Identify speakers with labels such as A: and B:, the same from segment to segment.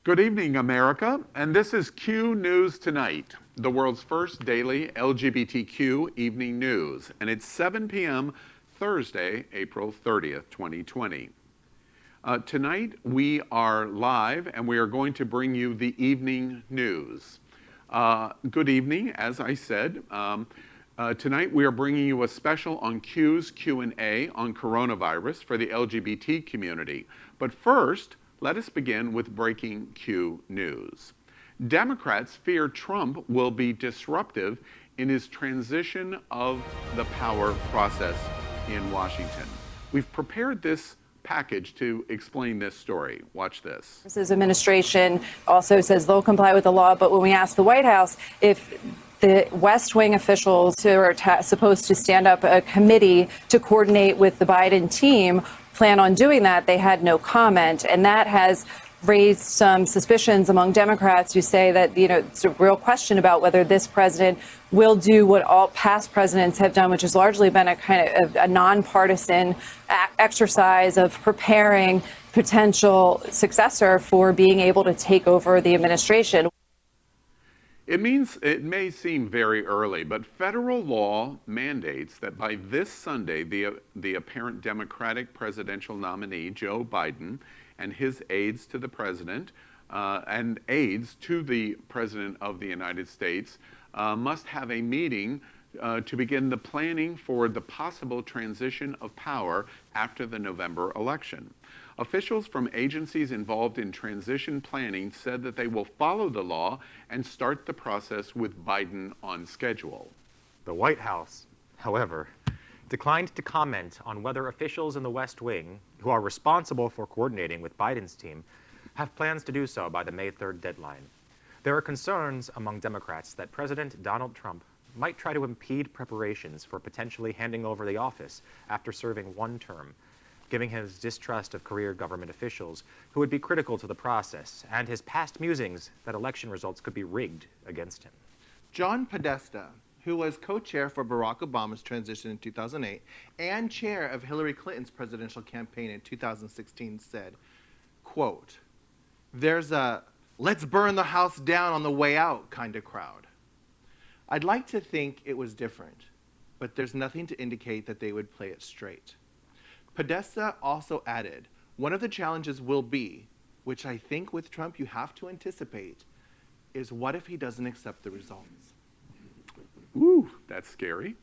A: Good evening, America, and this is Q News Tonight, the world's first daily LGBTQ evening news, and it's 7 p.m. Thursday, April 30th, 2020. Tonight we are live and we are going to bring you the evening news. Good evening, as I said. Tonight we are bringing you a special on Q's Q&A on coronavirus for the LGBT community. But first, let us begin with breaking Q news. Democrats fear Trump will be disruptive in his transition of the power process in Washington. We've prepared this package to explain this story. Watch this.
B: His administration also says they'll comply with the law, but when we asked the White House if the West Wing officials who are supposed to stand up a committee to coordinate with the Biden team plan on doing that, they had no comment. And that has raised some suspicions among Democrats who say that, it's a real question about whether this president will do what all past presidents have done, which has largely been a kind of a nonpartisan exercise of preparing potential successor for being able to take over the administration.
A: It may seem very early, but federal law mandates that by this Sunday, the apparent Democratic presidential nominee, Joe Biden, and his aides to the president and aides to the President of the United States must have a meeting to begin the planning for the possible transition of power after the November election. Officials from agencies involved in transition planning said that they will follow the law and start the process with Biden on schedule.
C: The White House, however, declined to comment on whether officials in the West Wing, who are responsible for coordinating with Biden's team, have plans to do so by the May 3rd deadline. There are concerns among Democrats that President Donald Trump might try to impede preparations for potentially handing over the office after serving one term, giving his distrust of career government officials who would be critical to the process, and his past musings that election results could be rigged against him.
D: John Podesta, who was co-chair for Barack Obama's transition in 2008 and chair of Hillary Clinton's presidential campaign in 2016, said, quote, "There's a let's burn the house down on the way out kind of crowd. I'd like to think it was different, but there's nothing to indicate that they would play it straight." Podesta also added, one of the challenges will be, which I think with Trump you have to anticipate, is what if he doesn't accept the results?
A: Ooh, that's scary.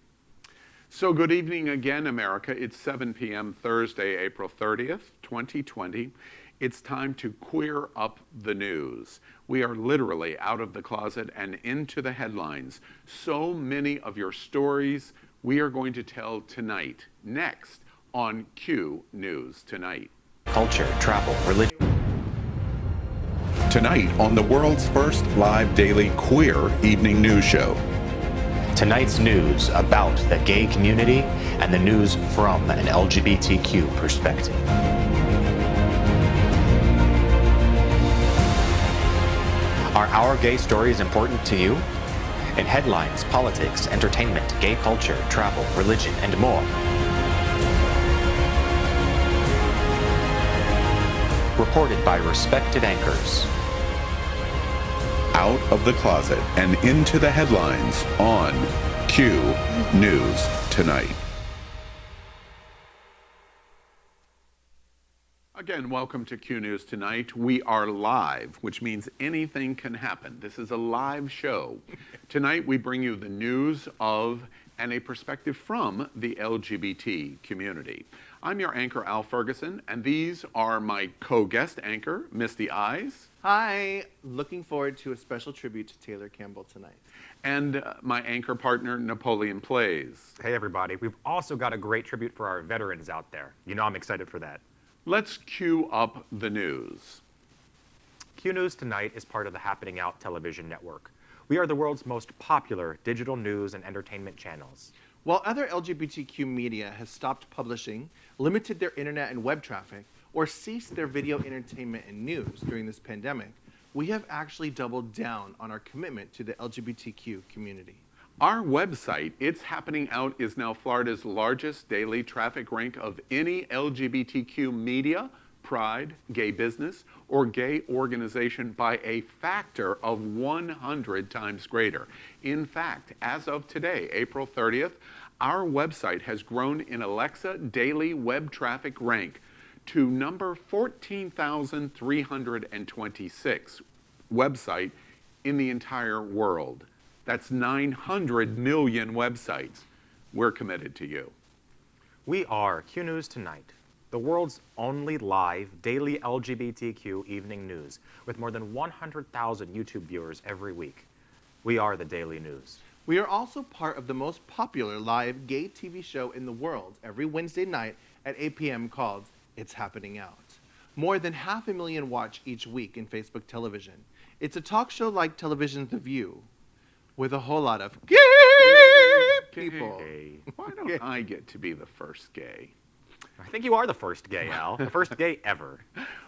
A: So good evening again, America. It's 7 p.m. Thursday, April 30th, 2020. It's time to queer up the news. We are literally out of the closet and into the headlines. So many of your stories we are going to tell tonight, next on Q News Tonight.
E: Culture, travel, religion.
A: Tonight on the world's first live daily queer evening news show.
E: Tonight's news about the gay community and the news from an LGBTQ perspective. Are our gay stories important to you? In headlines, politics, entertainment, gay culture, travel, religion, and more. Reported by respected anchors.
A: Out of the closet and into the headlines on Q News Tonight. Again, welcome to Q News Tonight. We are live, which means anything can happen. This is a live show. Tonight we bring you the news of and a perspective from the LGBT community. I'm your anchor, Al Ferguson, and these are my co-guest anchor, Misty Eyes.
D: Hi, looking forward to a special tribute to Taylor Campbell tonight.
A: And my anchor partner, Napoleon Plays.
C: Hey everybody, we've also got a great tribute for our veterans out there. I'm excited for that.
A: Let's cue up the news.
C: Q News Tonight is part of the Happening Out television network. We are the world's most popular digital news and entertainment channels.
D: While other LGBTQ media has stopped publishing, limited their internet and web traffic, or ceased their video entertainment and news during this pandemic, we have actually doubled down on our commitment to the LGBTQ community.
A: Our website, It's Happening Out, is now Florida's largest daily traffic rank of any LGBTQ media pride, gay business, or gay organization by a factor of 100 times greater. In fact, as of today, April 30th, our website has grown in Alexa daily web traffic rank to number 14,326 website in the entire world. That's 900 million websites. We're committed to you.
C: We are Q News Tonight, the world's only live daily LGBTQ evening news, with more than 100,000 YouTube viewers every week. We are the Daily News.
D: We are also part of the most popular live gay TV show in the world every Wednesday night at 8 p.m. called It's Happening Out. More than 500,000 watch each week in Facebook television. It's a talk show like television's The View, with a whole lot of gay people.
A: Gay. Why don't I get to be the first gay?
C: I think you are the first gay, Al. The first gay ever.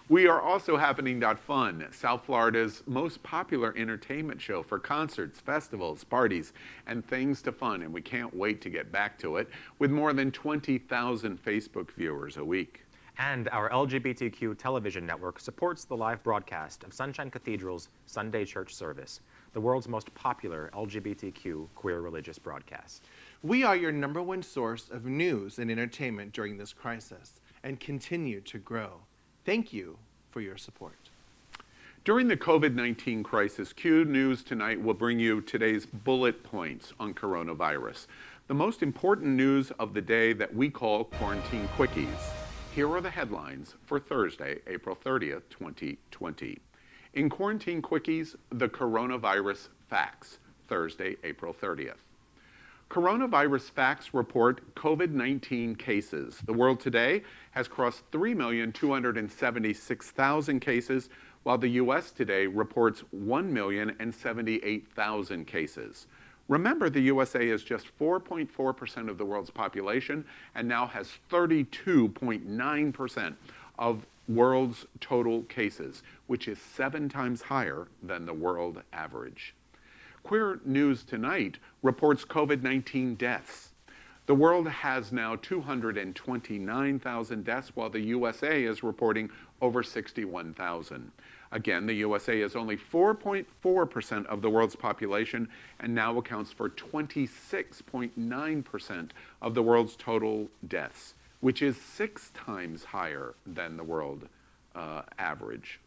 A: We are also HAPPENING.Fun, South Florida's most popular entertainment show for concerts, festivals, parties, and things to fun, and we can't wait to get back to it, with more than 20,000 Facebook viewers a week.
C: And our LGBTQ television network supports the live broadcast of Sunshine Cathedral's Sunday Church Service, the world's most popular LGBTQ queer religious broadcast.
D: We are your #1 source of news and entertainment during this crisis and continue to grow. Thank you for your support.
A: During the COVID-19 crisis, Q News Tonight will bring you today's bullet points on coronavirus, the most important news of the day that we call Quarantine Quickies. Here are the headlines for Thursday, April 30th, 2020. In Quarantine Quickies, the coronavirus facts, Thursday, April 30th. Coronavirus facts report COVID-19 cases. The world today has crossed 3,276,000 cases, while the U.S. today reports 1,078,000 cases. Remember, the USA is just 4.4% of the world's population and now has 32.9% of world's total cases, which is 7 times higher than the world average. Queer News Tonight reports COVID-19 deaths. The world has now 229,000 deaths, while the USA is reporting over 61,000. Again, the USA is only 4.4% of the world's population and now accounts for 26.9% of the world's total deaths, which is 6 times higher than the world average.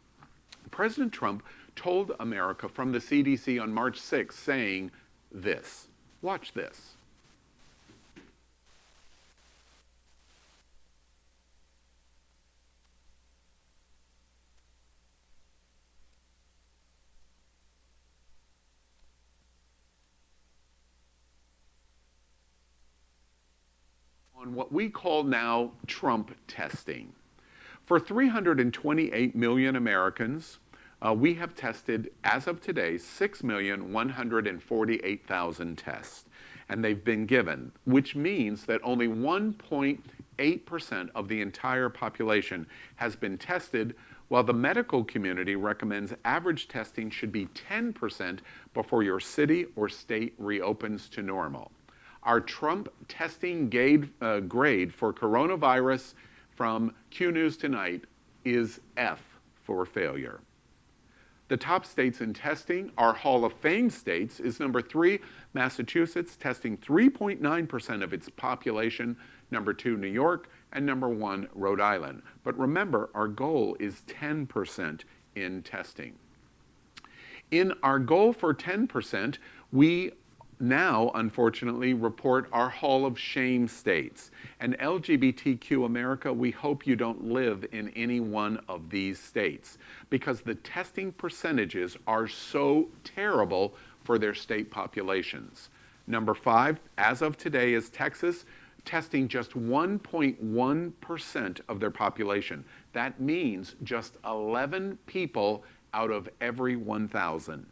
A: President Trump told America from the CDC on March 6, saying this. Watch this. On what we call now Trump testing. For 328 million Americans, we have tested, as of today, 6,148,000 tests, and they've been given, which means that only 1.8% of the entire population has been tested, while the medical community recommends average testing should be 10% before your city or state reopens to normal. Our Trump testing grade for coronavirus from Q News Tonight is F for failure. The top states in testing, our Hall of Fame states, is number 3, Massachusetts, testing 3.9% of its population, number 2, New York, and number 1, Rhode Island. But remember, our goal is 10% in testing. In our goal for 10%, we now, unfortunately, report our Hall of Shame states. And LGBTQ America, we hope you don't live in any one of these states because the testing percentages are so terrible for their state populations. Number 5, as of today, is Texas, testing just 1.1% of their population. That means just 11 people out of every 1,000.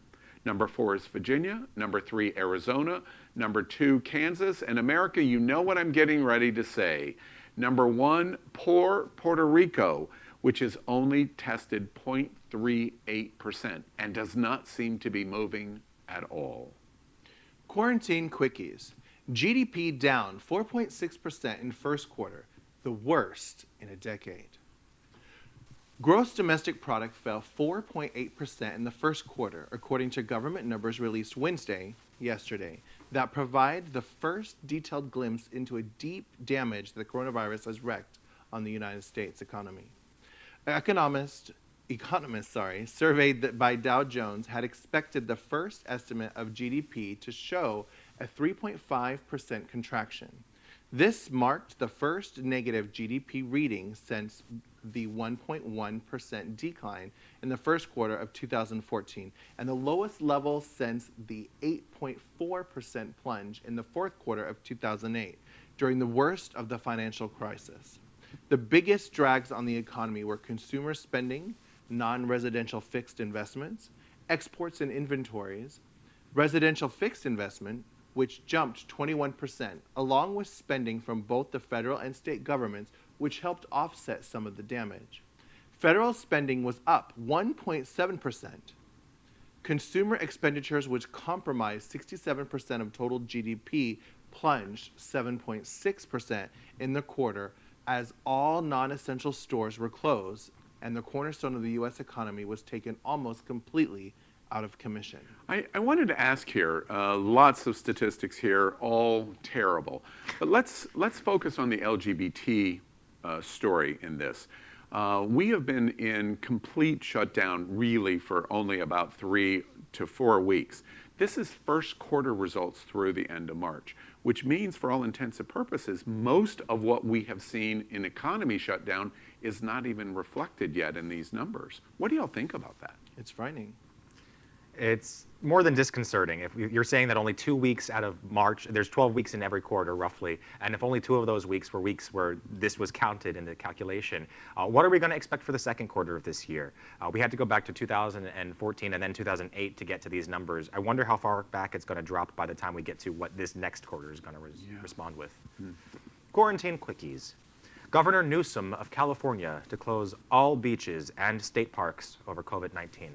A: Number 4 is Virginia, number 3, Arizona, number 2, Kansas, and America, you know what I'm getting ready to say. Number 1, poor Puerto Rico, which is only tested 0.38% and does not seem to be moving at all.
D: Quarantine Quickies. GDP down 4.6% in first quarter, the worst in a decade. Gross domestic product fell 4.8% in the first quarter, according to government numbers released yesterday, that provide the first detailed glimpse into a deep damage the coronavirus has wreaked on the United States economy. Economists surveyed by Dow Jones had expected the first estimate of GDP to show a 3.5% contraction. This marked the first negative GDP reading since the 1.1% decline in the first quarter of 2014 and the lowest level since the 8.4% plunge in the fourth quarter of 2008 during the worst of the financial crisis. The biggest drags on the economy were consumer spending, non-residential fixed investments, exports and inventories, residential fixed investment, which jumped 21%, along with spending from both the federal and state governments, which helped offset some of the damage. Federal spending was up 1.7%. Consumer expenditures, which comprised 67% of total GDP, plunged 7.6% in the quarter as all non-essential stores were closed and the cornerstone of the U.S. economy was taken almost completely out of commission.
A: I wanted to ask here, lots of statistics here, all terrible. But let's focus on the LGBT story in this. We have been in complete shutdown really for only about 3 to 4 weeks. This is first quarter results through the end of March, which means for all intents and purposes, most of what we have seen in economy shutdown is not even reflected yet in these numbers. What do y'all think about that?
D: It's frightening.
C: It's more than disconcerting. If you're saying that only 2 weeks out of March, there's 12 weeks in every quarter roughly, and if only 2 of those weeks were weeks where this was counted in the calculation, what are we going to expect for the second quarter of this year? We had to go back to 2014 and then 2008 to get to these numbers. I wonder how far back it's going to drop by the time we get to what this next quarter is going to respond with. Quarantine quickies. Governor Newsom of California to close all beaches and state parks over COVID-19.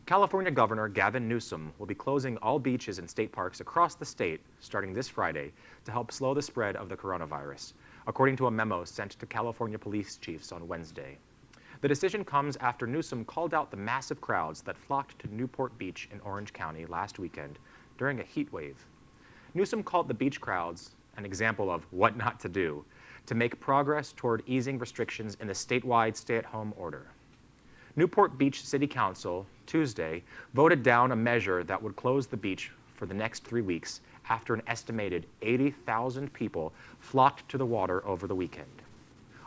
C: California Governor Gavin Newsom will be closing all beaches and state parks across the state starting this Friday to help slow the spread of the coronavirus, according to a memo sent to California police chiefs on Wednesday. The decision comes after Newsom called out the massive crowds that flocked to Newport Beach in Orange County last weekend during a heat wave. Newsom called the beach crowds an example of what not to do to make progress toward easing restrictions in the statewide stay-at-home order. Newport Beach City Council, Tuesday, voted down a measure that would close the beach for the next 3 weeks after an estimated 80,000 people flocked to the water over the weekend.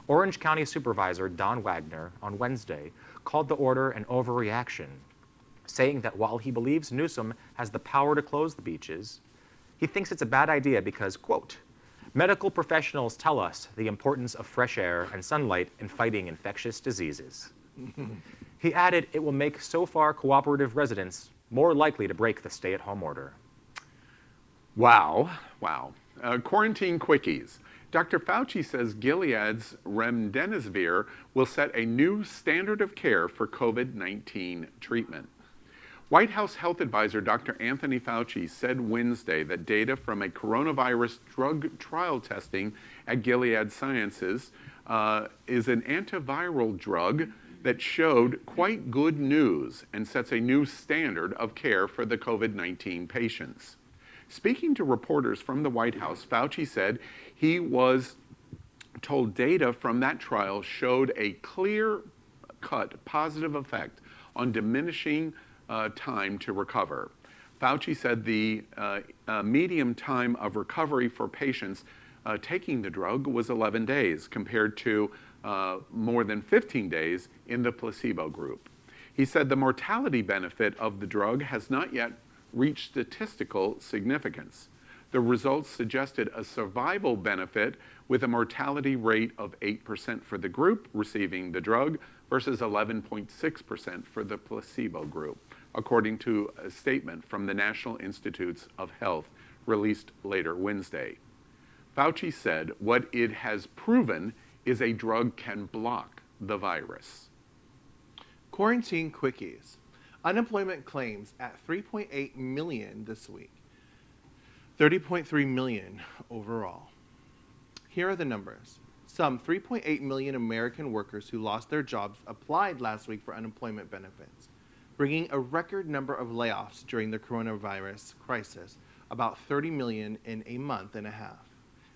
C: Orange County Supervisor Don Wagner on Wednesday called the order an overreaction, saying that while he believes Newsom has the power to close the beaches, he thinks it's a bad idea because, quote, medical professionals tell us the importance of fresh air and sunlight in fighting infectious diseases. He added it will make so far cooperative residents more likely to break the stay-at-home order.
A: Wow. Quarantine quickies. Dr. Fauci says Gilead's remdesivir will set a new standard of care for COVID-19 treatment. White House Health Advisor Dr. Anthony Fauci said Wednesday that data from a coronavirus drug trial testing at Gilead Sciences is an antiviral drug that showed quite good news and sets a new standard of care for the COVID-19 patients. Speaking to reporters from the White House, Fauci said he was told data from that trial showed a clear-cut positive effect on diminishing time to recover. Fauci said the median time of recovery for patients taking the drug was 11 days compared to more than 15 days in the placebo group. He said the mortality benefit of the drug has not yet reached statistical significance. The results suggested a survival benefit with a mortality rate of 8% for the group receiving the drug versus 11.6% for the placebo group, according to a statement from the National Institutes of Health released later Wednesday. Fauci said what it has proven is a drug can block the virus.
D: Quarantine quickies. Unemployment claims at 3.8 million this week. 30.3 million overall. Here are the numbers. Some 3.8 million American workers who lost their jobs applied last week for unemployment benefits, bringing a record number of layoffs during the coronavirus crisis, about 30 million in a month and a half.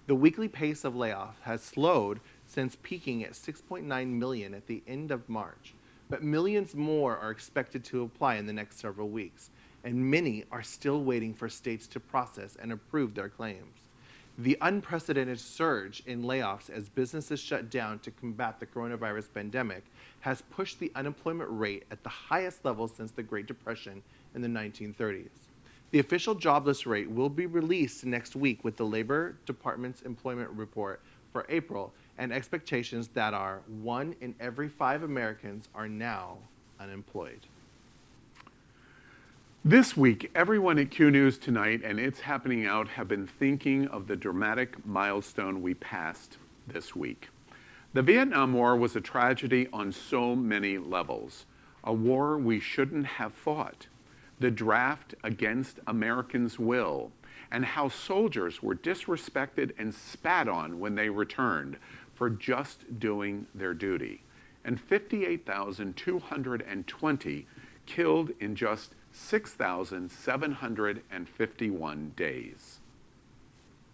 D: The weekly pace of layoffs has slowed since peaking at 6.9 million at the end of March, but millions more are expected to apply in the next several weeks, and many are still waiting for states to process and approve their claims. The unprecedented surge in layoffs as businesses shut down to combat the coronavirus pandemic has pushed the unemployment rate at the highest level since the Great Depression in the 1930s. The official jobless rate will be released next week with the Labor Department's employment report for April, and expectations that are 1 in every 5 Americans are now unemployed.
A: This week, everyone at Q News Tonight and It's Happening Out have been thinking of the dramatic milestone we passed this week. The Vietnam War was a tragedy on so many levels, a war we shouldn't have fought, the draft against Americans' will, and how soldiers were disrespected and spat on when they returned for just doing their duty, and 58,220 killed in just 6,751 days.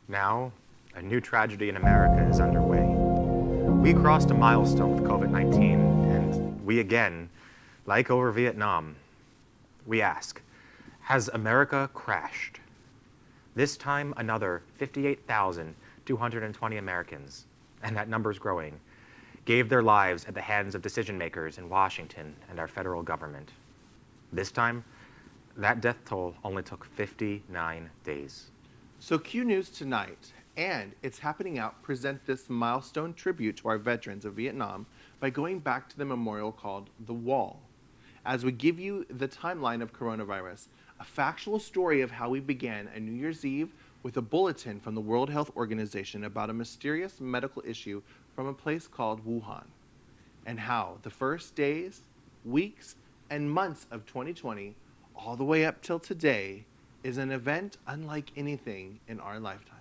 C: Now, a new tragedy in America is underway. We crossed a milestone with COVID-19, and we again, like over Vietnam, we ask, has America crashed? This time, another 58,220 Americans, and that number's growing, gave their lives at the hands of decision makers in Washington and our federal government. This time, that death toll only took 59 days.
D: So Q News Tonight and It's Happening Out present this milestone tribute to our veterans of Vietnam by going back to the memorial called The Wall. As we give you the timeline of coronavirus, a factual story of how we began a New Year's Eve with a bulletin from the World Health Organization about a mysterious medical issue from a place called Wuhan, and how the first days, weeks, and months of 2020, all the way up till today, is an event unlike anything in our lifetime.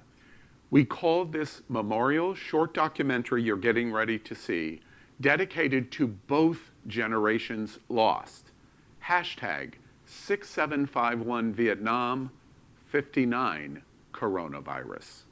A: We called this memorial short documentary you're getting ready to see, dedicated to both generations lost. Hashtag 6751 Vietnam, 59 coronavirus.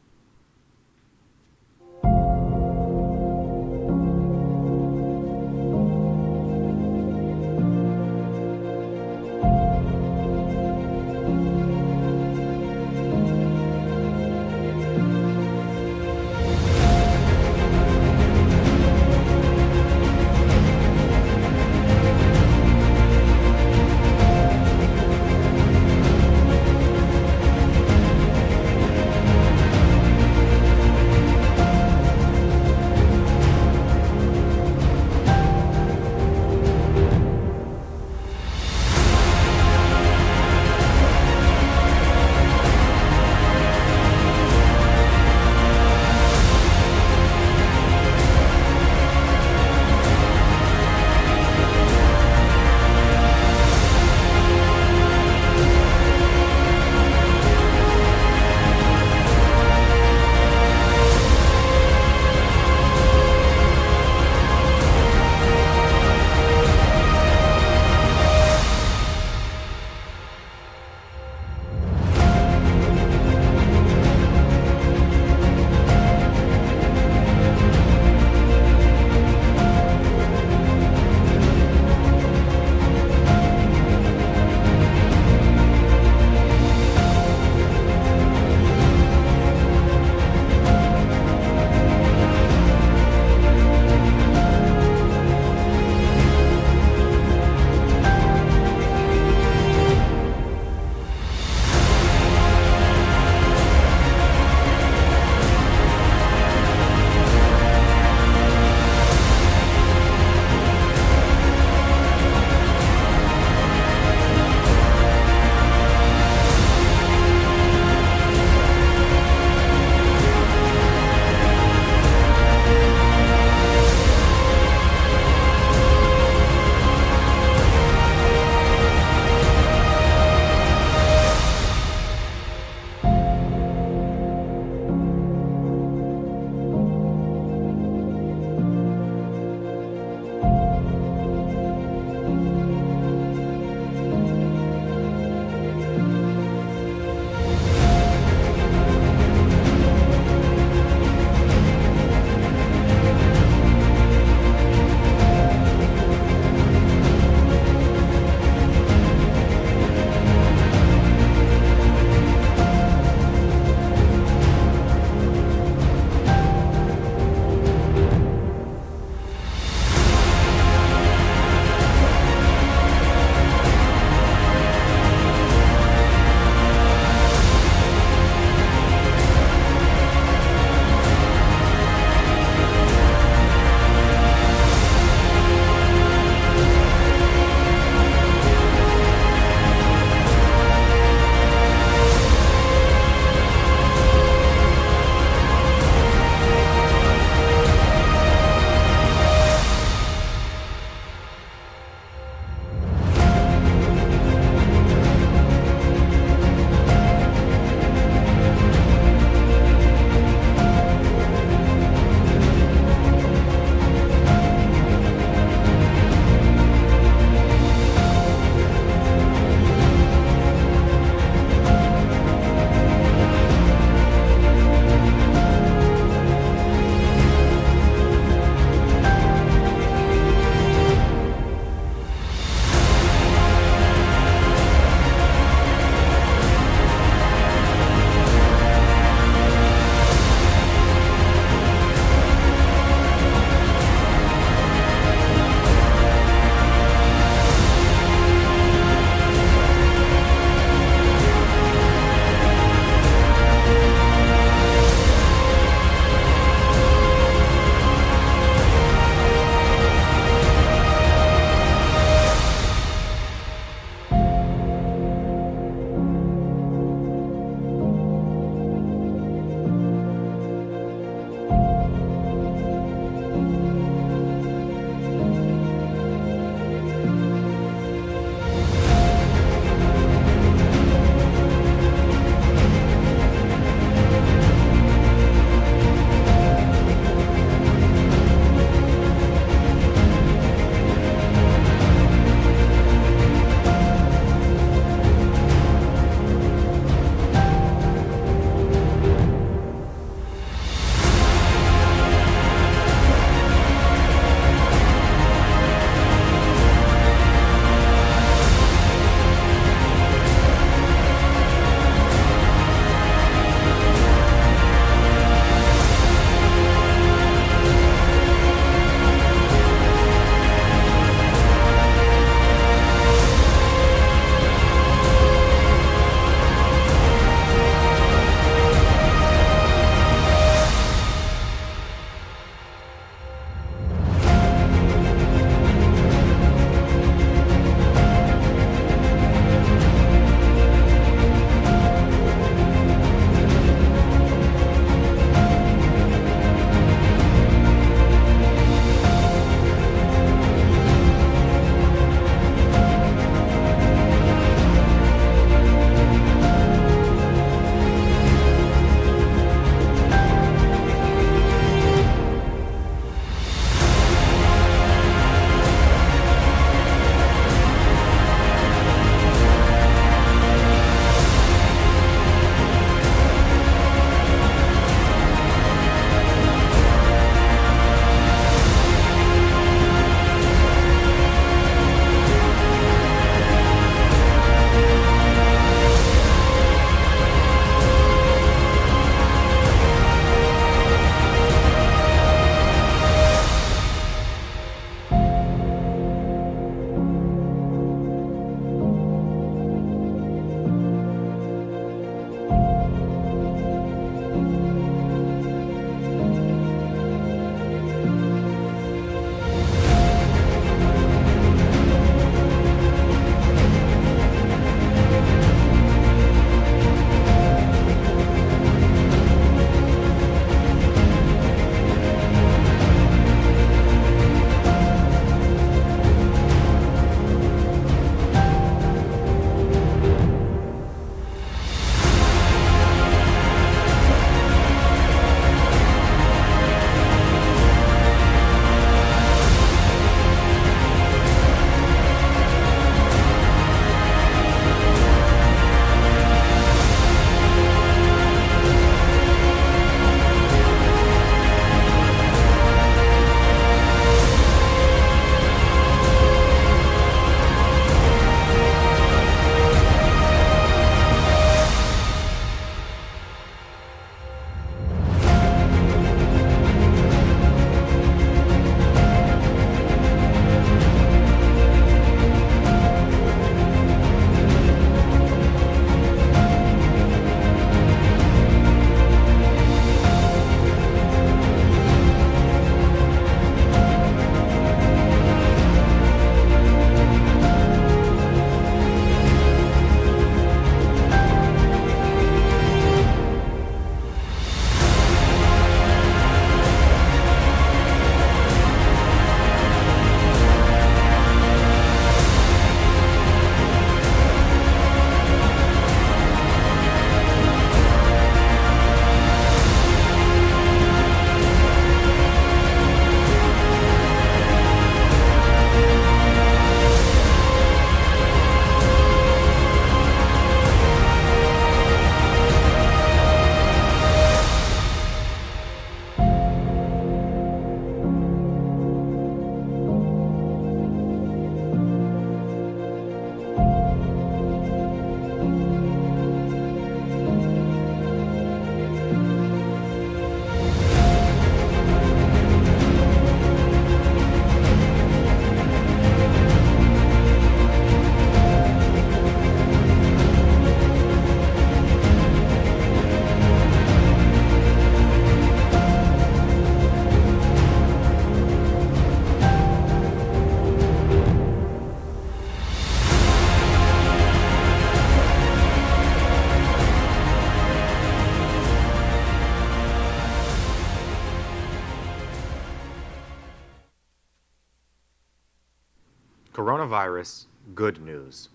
C: Coronavirus good news.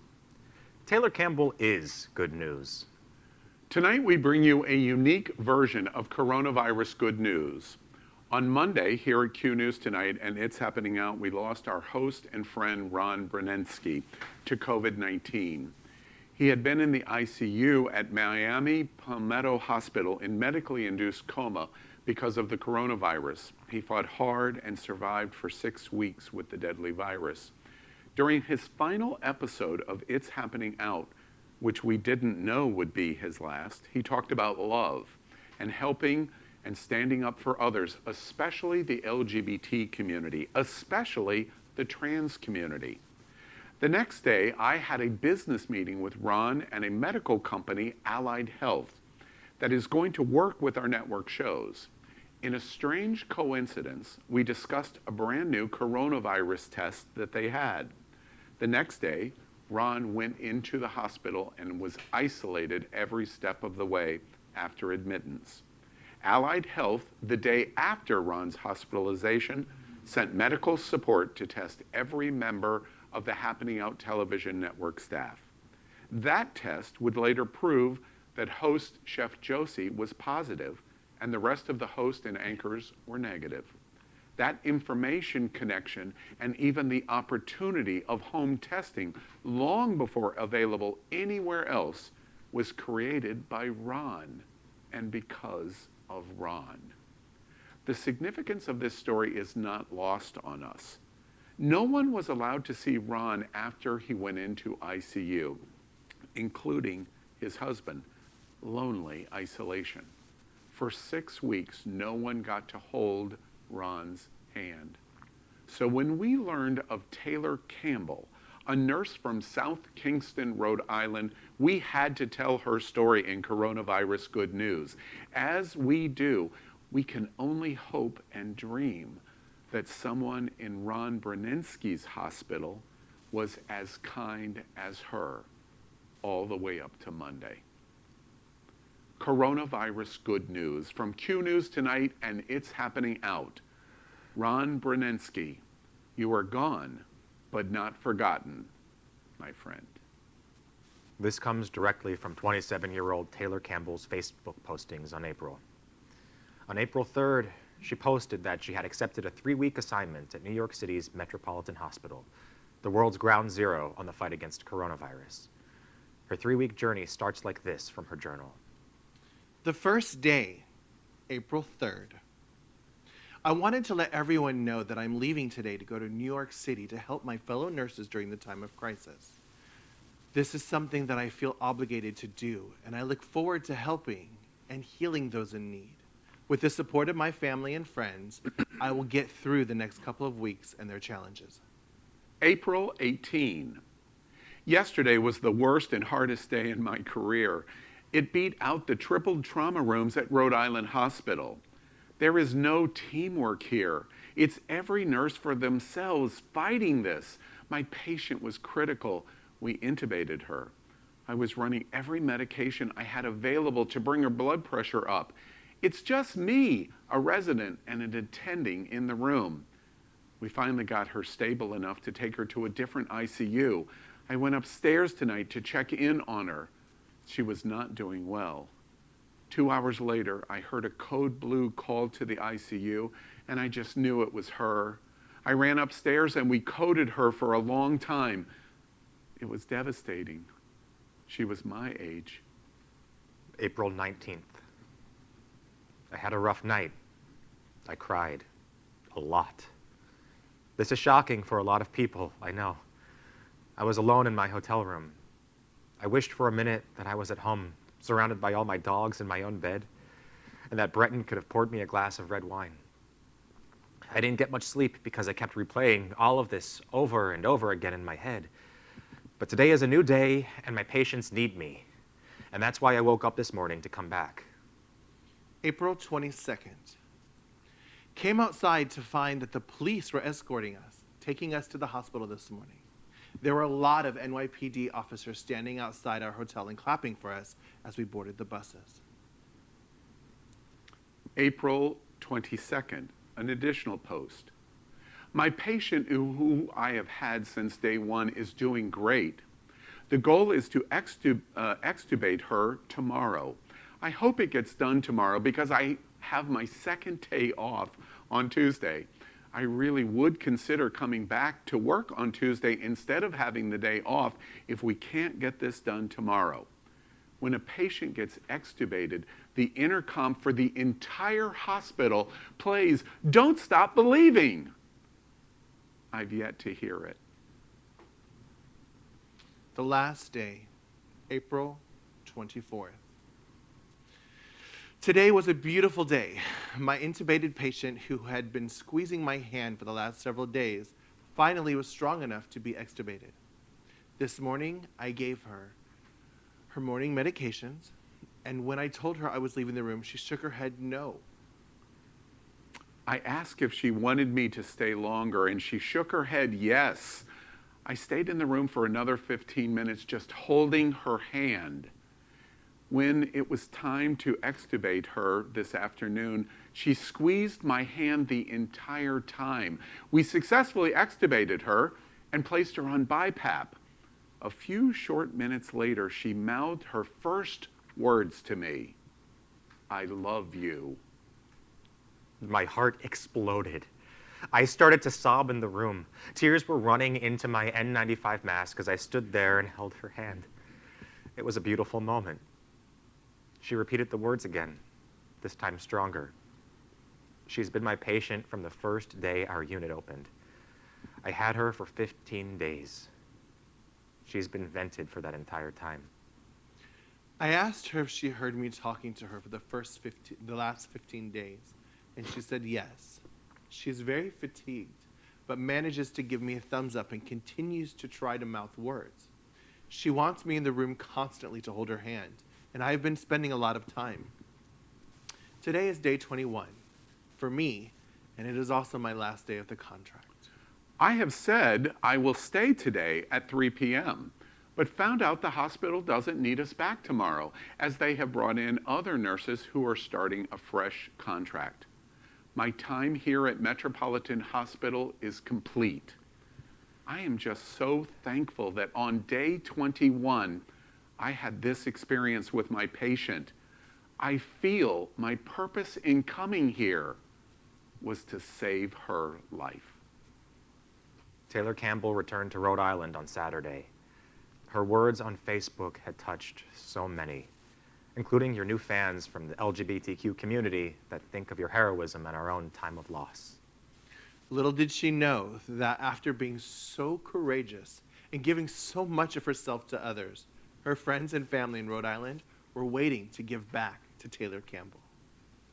C: Taylor Campbell is good news.
A: Tonight we bring you a unique version of coronavirus good news. On Monday, here at Q News Tonight, and It's Happening Out, we lost our host and friend Ron Brunensky to COVID-19. He had been in the ICU at Miami Palmetto Hospital in medically induced coma because of the coronavirus. He fought hard and survived for 6 weeks with the deadly virus. During his final episode of It's Happening Out, which we didn't know would be his last, he talked about love and helping and standing up for others, especially the LGBT community, especially the trans community. The next day, I had a business meeting with Ron and a medical company, Allied Health, that is going to work with our network shows. In a strange coincidence, we discussed a brand new coronavirus test that they had. The next day, Ron went into the hospital and was isolated every step of the way after admittance. Allied Health, the day after Ron's hospitalization, sent medical support to test every member of the Happening Out television network staff. That test would later prove that host Chef Josie was positive and the rest of the host and anchors were negative. That information connection and even the opportunity of home testing long before available anywhere else was created by Ron and because of Ron. The significance of this story is not lost on us. No one was allowed to see Ron after he went into ICU, including his husband. Lonely isolation. For 6 weeks, no one got to hold Ron's hand. So when we learned of Taylor Campbell, a nurse from South Kingston, Rhode Island, we had to tell her story in Coronavirus Good News. As we do, we can only hope and dream that someone in Ron Brunensky's hospital was as kind as her all the way up to Monday. Coronavirus good news from Q News Tonight and It's Happening Out. Ron Brunensky, you are gone, but not forgotten, my friend.
C: This comes directly from 27-year-old Taylor Campbell's Facebook postings on April. On April 3rd, she posted that she had accepted a 3-week assignment at New York City's Metropolitan Hospital, the world's ground zero on the fight against coronavirus. Her 3-week journey starts like this from her journal.
D: The first day, April 3rd. I wanted to let everyone know that I'm leaving today to go to New York City to help my fellow nurses during the time of crisis. This is something that I feel obligated to do, and I look forward to helping and healing those in need. With the support of my family and friends, I will get through the next couple of weeks and their challenges.
A: April 18. Yesterday was the worst and hardest day in my career. It beat out the tripled trauma rooms at Rhode Island Hospital. There is no teamwork here. It's every nurse for themselves fighting this. My patient was critical. We intubated her. I was running every medication I had available to bring her blood pressure up. It's just me, a resident and an attending in the room. We finally got her stable enough to take her to a different ICU. I went upstairs tonight to check in on her. She was not doing well. 2 hours later, I heard a code blue call to the ICU, and I just knew it was her. I ran upstairs and we coded her for a long time. It was devastating. She was my age.
C: April 19th. I had a rough night. I cried. A lot. This is shocking for a lot of people, I know. I was alone in my hotel room. I wished for a minute that I was at home, surrounded by all my dogs in my own bed, and that Breton could have poured me a glass of red wine. I didn't get much sleep because I kept replaying all of this over and over again in my head. But today is a new day, and my patients need me. And that's why I woke up this morning to come back.
D: April 22nd. Came outside to find that the police were escorting us, taking us to the hospital this morning. There were a lot of NYPD officers standing outside our hotel and clapping for us as we boarded the buses.
A: April 22nd, an additional post. My patient, who I have had since day one, is doing great. The goal is to extubate her tomorrow. I hope it gets done tomorrow because I have my second day off on Tuesday. I really would consider coming back to work on Tuesday instead of having the day off if we can't get this done tomorrow. When a patient gets extubated, the intercom for the entire hospital plays "Don't Stop Believing." I've yet to hear it.
D: The last day, April 24th. Today was a beautiful day. My intubated patient, who had been squeezing my hand for the last several days, finally was strong enough to be extubated. This morning, I gave her morning medications, and when I told her I was leaving the room, she shook her head no.
A: I asked if she wanted me to stay longer, and she shook her head yes. I stayed in the room for another 15 minutes just holding her hand. When it was time to extubate her this afternoon, she squeezed my hand the entire time. We successfully extubated her and placed her on BiPAP. A few short minutes later, she mouthed her first words to me: "I love you."
C: My heart exploded. I started to sob in the room. Tears were running into my N95 mask as I stood there and held her hand. It was a beautiful moment. She repeated the words again, this time stronger. She's been my patient from the first day our unit opened. I had her for 15 days. She's been vented for that entire time.
D: I asked her if she heard me talking to her for the last 15 days, and she said yes. She's very fatigued, but manages to give me a thumbs up and continues to try to mouth words. She wants me in the room constantly to hold her hand, and I've been spending a lot of time. Today is day 21 for me, and it is also my last day of the contract.
A: I have said I will stay today at 3 p.m., but found out the hospital doesn't need us back tomorrow, as they have brought in other nurses who are starting a fresh contract. My time here at Metropolitan Hospital is complete. I am just so thankful that on day 21, I had this experience with my patient. I feel my purpose in coming here was to save her life.
C: Taylor Campbell returned to Rhode Island on Saturday. Her words on Facebook had touched so many, including your new fans from the LGBTQ community that think of your heroism at our own time of loss.
D: Little did she know that after being so courageous and giving so much of herself to others, her friends and family in Rhode Island were waiting to give back to Taylor Campbell.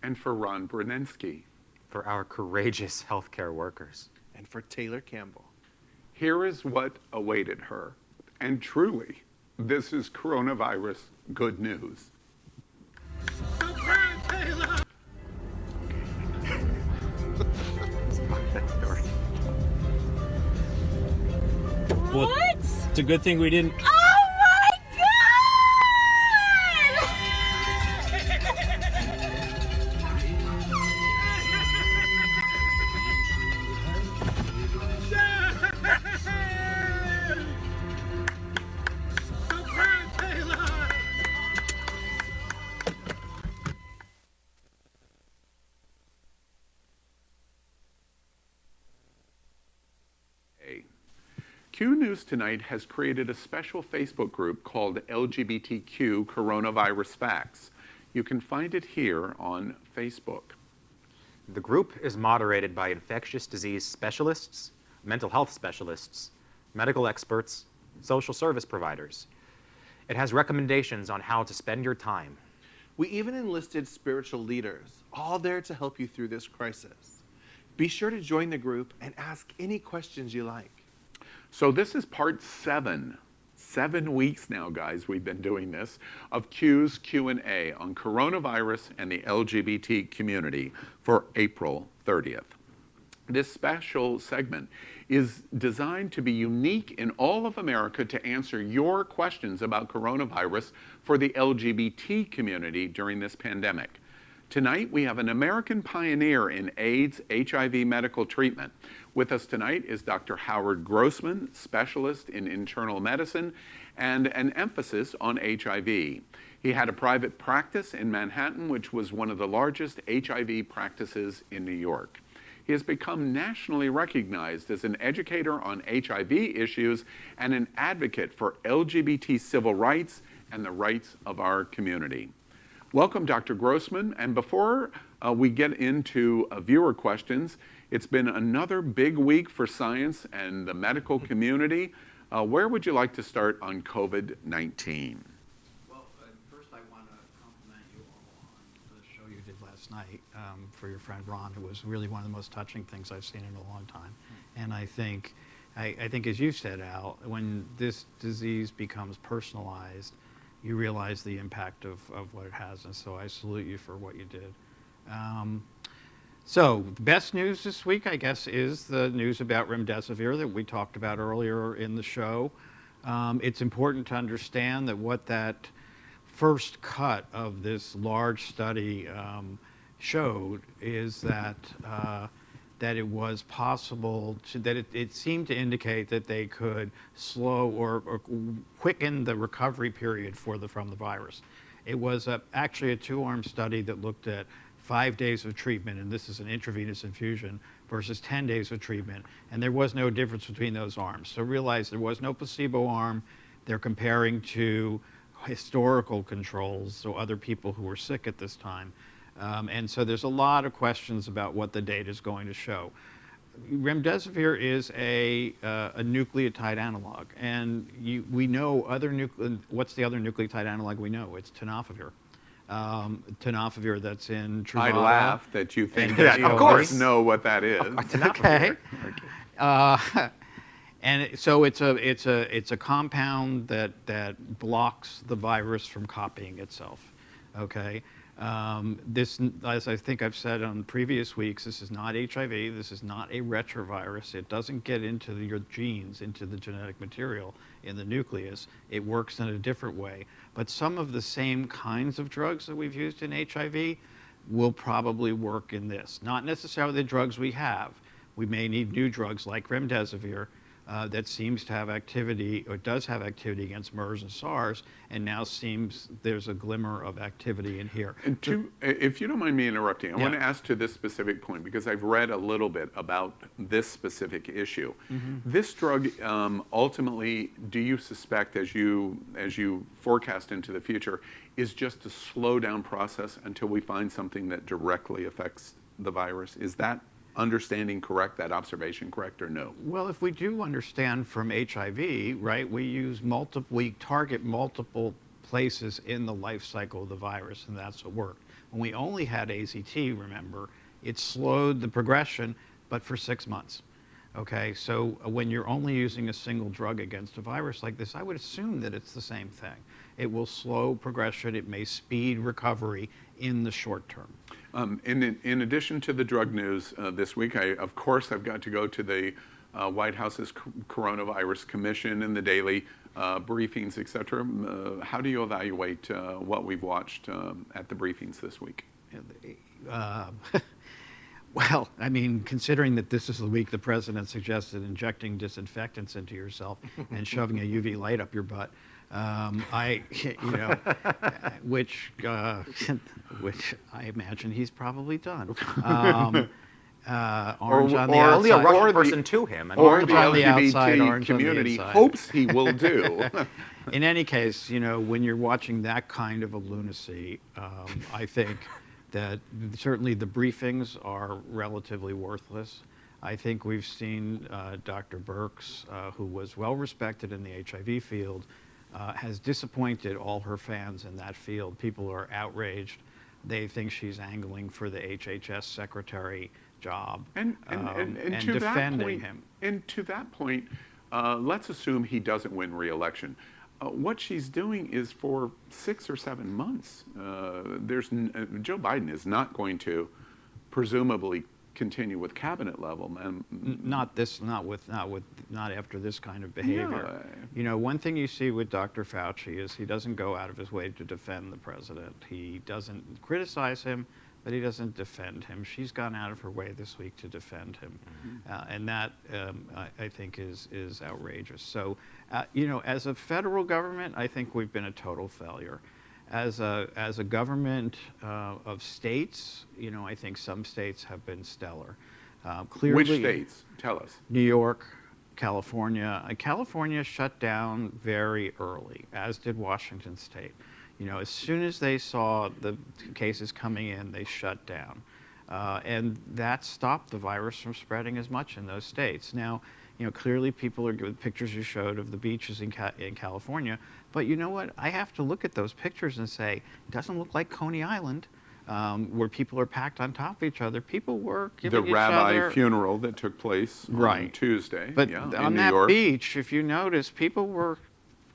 A: And for Ron Brunensky.
C: For our courageous healthcare workers.
D: And for Taylor Campbell.
A: Here is what awaited her. And truly, this is coronavirus good news.
F: Well,
G: What?
F: it's a good thing we didn't.
G: Oh my
A: Q News Tonight has created a special Facebook group called LGBTQ Coronavirus Facts. You can find it here on Facebook.
C: The group is moderated by infectious disease specialists, mental health specialists, medical experts, social service providers. It has recommendations on how to spend your time.
D: We even enlisted spiritual leaders, all there to help you through this crisis. Be sure to join the group and ask any questions you like.
A: So this is part 7. 7 weeks now, guys, we've been doing this, of Q's Q&A on coronavirus and the LGBT community for April 30th. This special segment is designed to be unique in all of America to answer your questions about coronavirus for the LGBT community during this pandemic. Tonight, we have an American pioneer in AIDS, HIV medical treatment. With us tonight is Dr. Howard Grossman, specialist in internal medicine and an emphasis on HIV. He had a private practice in Manhattan, which was one of the largest HIV practices in New York. He has become nationally recognized as an educator on HIV issues and an advocate for LGBT civil rights and the rights of our community. Welcome, Dr. Grossman. And before we get into viewer questions, it's been another big week for science and the medical community. Where would you like to start on COVID-19?
F: Well, first I want to compliment you all on the show you did last night for your friend Ron. It was really one of the most touching things I've seen in a long time. And I think as you said, Al, when this disease becomes personalized, you realize the impact of what it has. And so I salute you for what you did. So the best news this week, I guess, is the news about remdesivir that we talked about earlier in the show. It's important to understand that what that first cut of this large study showed is that that it was possible that it seemed to indicate that they could slow or quicken the recovery period from the virus. It was actually a two-arm study that looked at 5 days of treatment, and this is an intravenous infusion, versus 10 days of treatment, and there was no difference between those arms. So realize there was no placebo arm. They're comparing to historical controls, so other people who were sick at this time. And so there's a lot of questions about what the data is going to show. Remdesivir is a nucleotide analog, and we know what's the other nucleotide analog we know? It's tenofovir. Tenofovir that's in Truvada.
A: I laugh that you think
C: Yeah,
A: that
C: of
A: you
C: course.
A: know what that is.
F: Okay. And so it's a compound that blocks the virus from copying itself. Okay. This, as I think I've said on previous weeks, this is not HIV. This is not a retrovirus. It doesn't get into your genes, into the genetic material in the nucleus. It works in a different way. But some of the same kinds of drugs that we've used in HIV will probably work in this. Not necessarily the drugs we have. We may need new drugs like remdesivir that seems to have activity, or does have activity against MERS and SARS, and now seems there's a glimmer of activity in here.
A: And if you don't mind me interrupting, I
F: Yeah.
A: want to ask to this specific point, because I've read a little bit about this specific issue. This drug, ultimately, do you suspect, as you forecast into the future, is just a slow down process until we find something that directly affects the virus? Is that understanding correct, that observation correct, or no?
F: Well, if we do understand from HIV, right, we target multiple places in the life cycle of the virus, and that's what worked. When we only had AZT, remember, it slowed the progression, but for 6 months. Okay, so when you're only using a single drug against a virus like this, I would assume that it's the same thing. It will slow progression. It may speed recovery in the short term.
A: In addition to the drug news this week, of course, I've got to go to the White House's Coronavirus Commission and the daily briefings, et cetera. How do you evaluate what we've watched at the briefings this week?
F: Well, I mean, considering that this is the week the president suggested injecting disinfectants into yourself and shoving a UV light up your butt, which I imagine he's probably done. Orange on the outside.
C: Only a Russian person to him.
A: Or
F: Orange
A: the
F: on the outside,
A: LGBT
F: orange on the
A: community
F: inside.
A: hopes he will do.
F: In any case, when you're watching that kind of a lunacy, I think that certainly the briefings are relatively worthless. I think we've seen Dr. Birx, who was well respected in the HIV field, has disappointed all her fans in that field. People are outraged. They think she's angling for the HHS secretary job
A: And to
F: defending him.
A: And to that point, let's assume he doesn't win re-election. What she's doing is for 6 or 7 months. Joe Biden is not going to presumably continue with cabinet level.
F: Not after this kind of behavior.
A: Yeah.
F: One thing you see with Dr. Fauci is he doesn't go out of his way to defend the president. He doesn't criticize him, but he doesn't defend him. She's gone out of her way this week to defend him. And that, I think, is outrageous. So, as a federal government, I think we've been a total failure. As a government of states, I think some states have been stellar. Clearly,
A: Which states? Tell us.
F: New York, California. California shut down very early, as did Washington State. As soon as they saw the cases coming in, they shut down. And that stopped the virus from spreading as much in those states. Now, clearly people are good. Pictures you showed of the beaches in California. But you know what? I have to look at those pictures and say, it doesn't look like Coney Island, where people are packed on top of each other. People were giving
A: The
F: each
A: rabbi
F: other...
A: funeral that took place on Tuesday.
F: But
A: in
F: on
A: New
F: that
A: York.
F: beach, if you notice, people were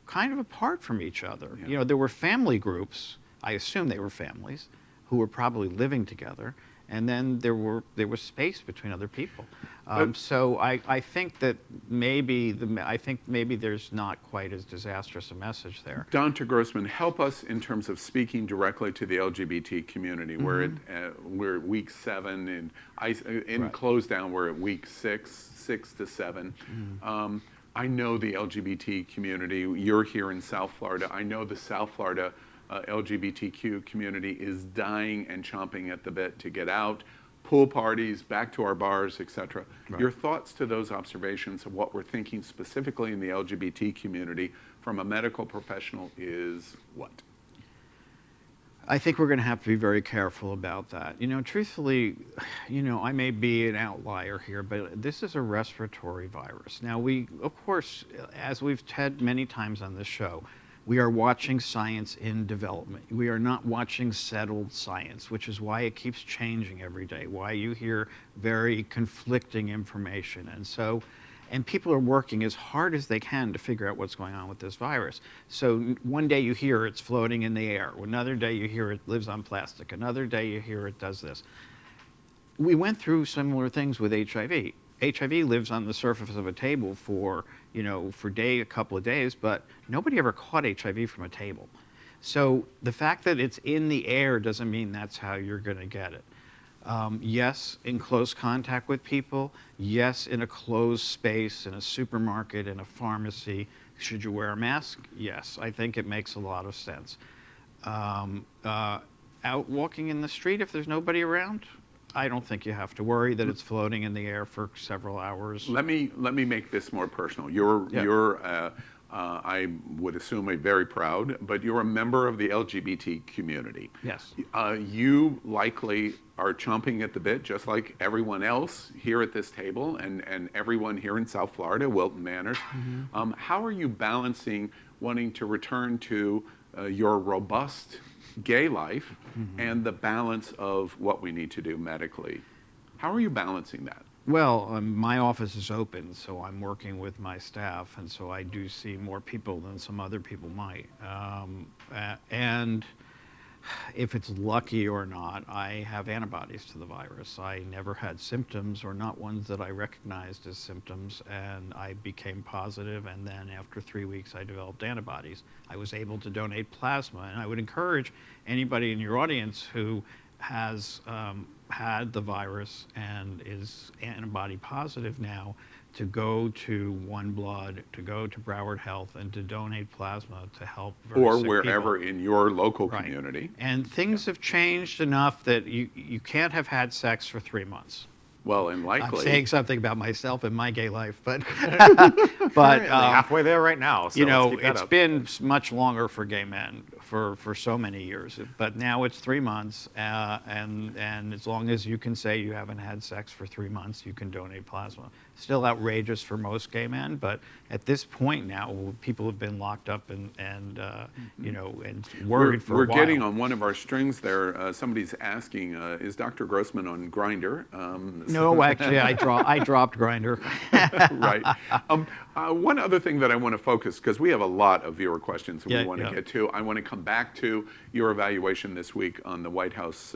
F: kind of apart from each other. There were family groups, I assume they were families, who were probably living together, and then there was space between other people. So I think that maybe there's not quite as disastrous a message there.
A: Dr. Grossman, help us in terms of speaking directly to the LGBT community. We're at week 7, and in close down we're at week 6 to 7. I know the LGBT community. You're here in South Florida. I know the South Florida LGBTQ community is dying and chomping at the bit to get out, pool parties, back to our bars, etc. Your thoughts to those observations of what we're thinking specifically in the LGBT community from a medical professional is what?
F: I think we're going to have to be very careful about that. Truthfully, I may be an outlier here, but this is a respiratory virus. Now, of course, as we've said many times on this show, we are watching science in development. We are not watching settled science, which is why it keeps changing every day, why you hear very conflicting information. And people are working as hard as they can to figure out what's going on with this virus. So one day you hear it's floating in the air. Another day you hear it lives on plastic. Another day you hear it does this. We went through similar things with HIV. HIV lives on the surface of a table for a couple of days, but nobody ever caught HIV from a table. So the fact that it's in the air doesn't mean that's how you're going to get it. Yes, in close contact with people. Yes, in a closed space, in a supermarket, in a pharmacy. Should you wear a mask? Yes, I think it makes a lot of sense. Out walking in the street, if there's nobody around, I don't think you have to worry that it's floating in the air for several hours.
A: Let me make this more personal. You're I would assume very proud, but you're a member of the LGBT community.
F: Yes.
A: You likely are chomping at the bit, just like everyone else here at this table and everyone here in South Florida, Wilton Manors. How are you balancing wanting to return to your robust gay life and the balance of what we need to do medically? How are you balancing that?
F: Well, my office is open, so I'm working with my staff, and so I do see more people than some other people might. And if it's lucky or not, I have antibodies to the virus. I never had symptoms, or not ones that I recognized as symptoms, and I became positive, and then after 3 weeks I developed antibodies. I was able to donate plasma, and I would encourage anybody in your audience who has had the virus and is antibody positive now to go to One Blood, to go to Broward Health, and to donate plasma to help very
A: or
F: sick
A: wherever
F: people.
A: In your local community.
F: And things have changed enough that you can't have had sex for 3 months.
A: Well, and likely.
F: I'm saying something about myself and my gay life, but
C: halfway there right now. So let's keep that
F: it's
C: up.
F: been much longer for gay men for so many years, but now it's 3 months, and as long as you can say you haven't had sex for 3 months, you can donate plasma. Still outrageous for most gay men, but at this point now, people have been locked up and worried for a while.
A: We're getting on one of our strings there. Somebody's asking, is Dr. Grossman on Grindr?
F: No, actually, I dropped Grindr.
A: Right. One other thing that I want to focus, because we have a lot of viewer questions that we want to get to. I want to come back to your evaluation this week on the White House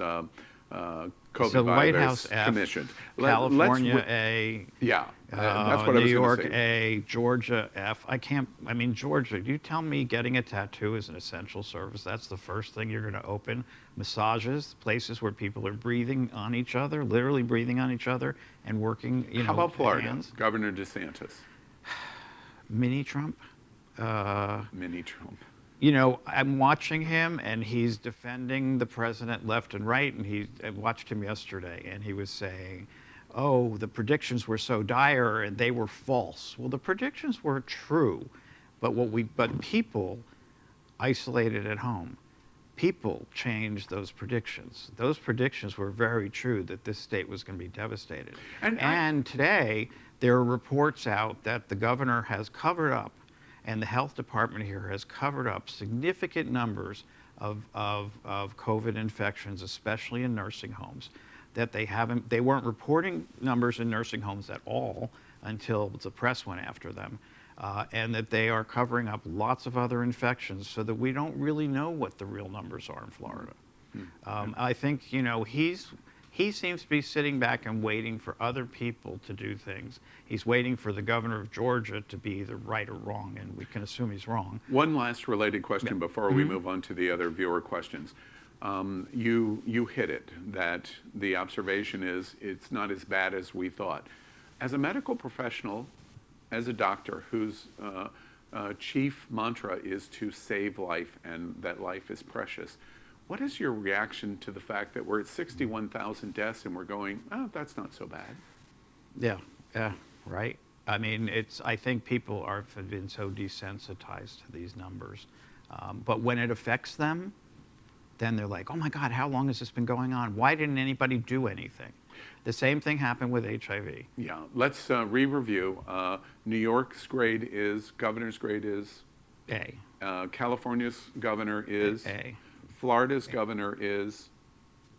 A: COVID
F: So the White
A: virus
F: House F,
A: commission.
F: California A,
A: Yeah, that's what I
F: New
A: was
F: York
A: going to say.
F: A, Georgia F. I mean, Georgia, you tell me getting a tattoo is an essential service. That's the first thing you're going to open. Massages, places where people are breathing on each other, literally breathing on each other and working,
A: How about Florida?
F: hands.
A: Governor DeSantis,
F: Mini Trump.
A: mini Trump.
F: You know, I'm watching him, and he's defending the president left and right. And I watched him yesterday, and he was saying, "Oh, the predictions were so dire, and they were false." Well, the predictions were true, but people isolated at home. People changed those predictions. Those predictions were very true that this state was going to be devastated. And today, there are reports out that the governor has covered up, and the health department here has covered up significant numbers of COVID infections, especially in nursing homes, that they weren't reporting numbers in nursing homes at all until the press went after them, and that they are covering up lots of other infections so that we don't really know what the real numbers are in Florida. I think, you know, he seems to be sitting back and waiting for other people to do things. He's waiting for the governor of Georgia to be either right or wrong, and we can assume he's wrong.
A: One last related question before we move on to the other viewer questions. You hit it, that the observation is it's not as bad as we thought. As a medical professional, as a doctor whose chief mantra is to save life and that life is precious, what is your reaction to the fact that we're at 61,000 deaths and we're going, oh, that's not so bad?
F: Yeah, right. I mean, I think people have been so desensitized to these numbers. But when it affects them, then they're like, oh my God, how long has this been going on? Why didn't anybody do anything? The same thing happened with HIV.
A: Yeah, let's re-review. New York's governor's grade is?
F: A.
A: California's governor is?
F: A.
A: Florida's governor is?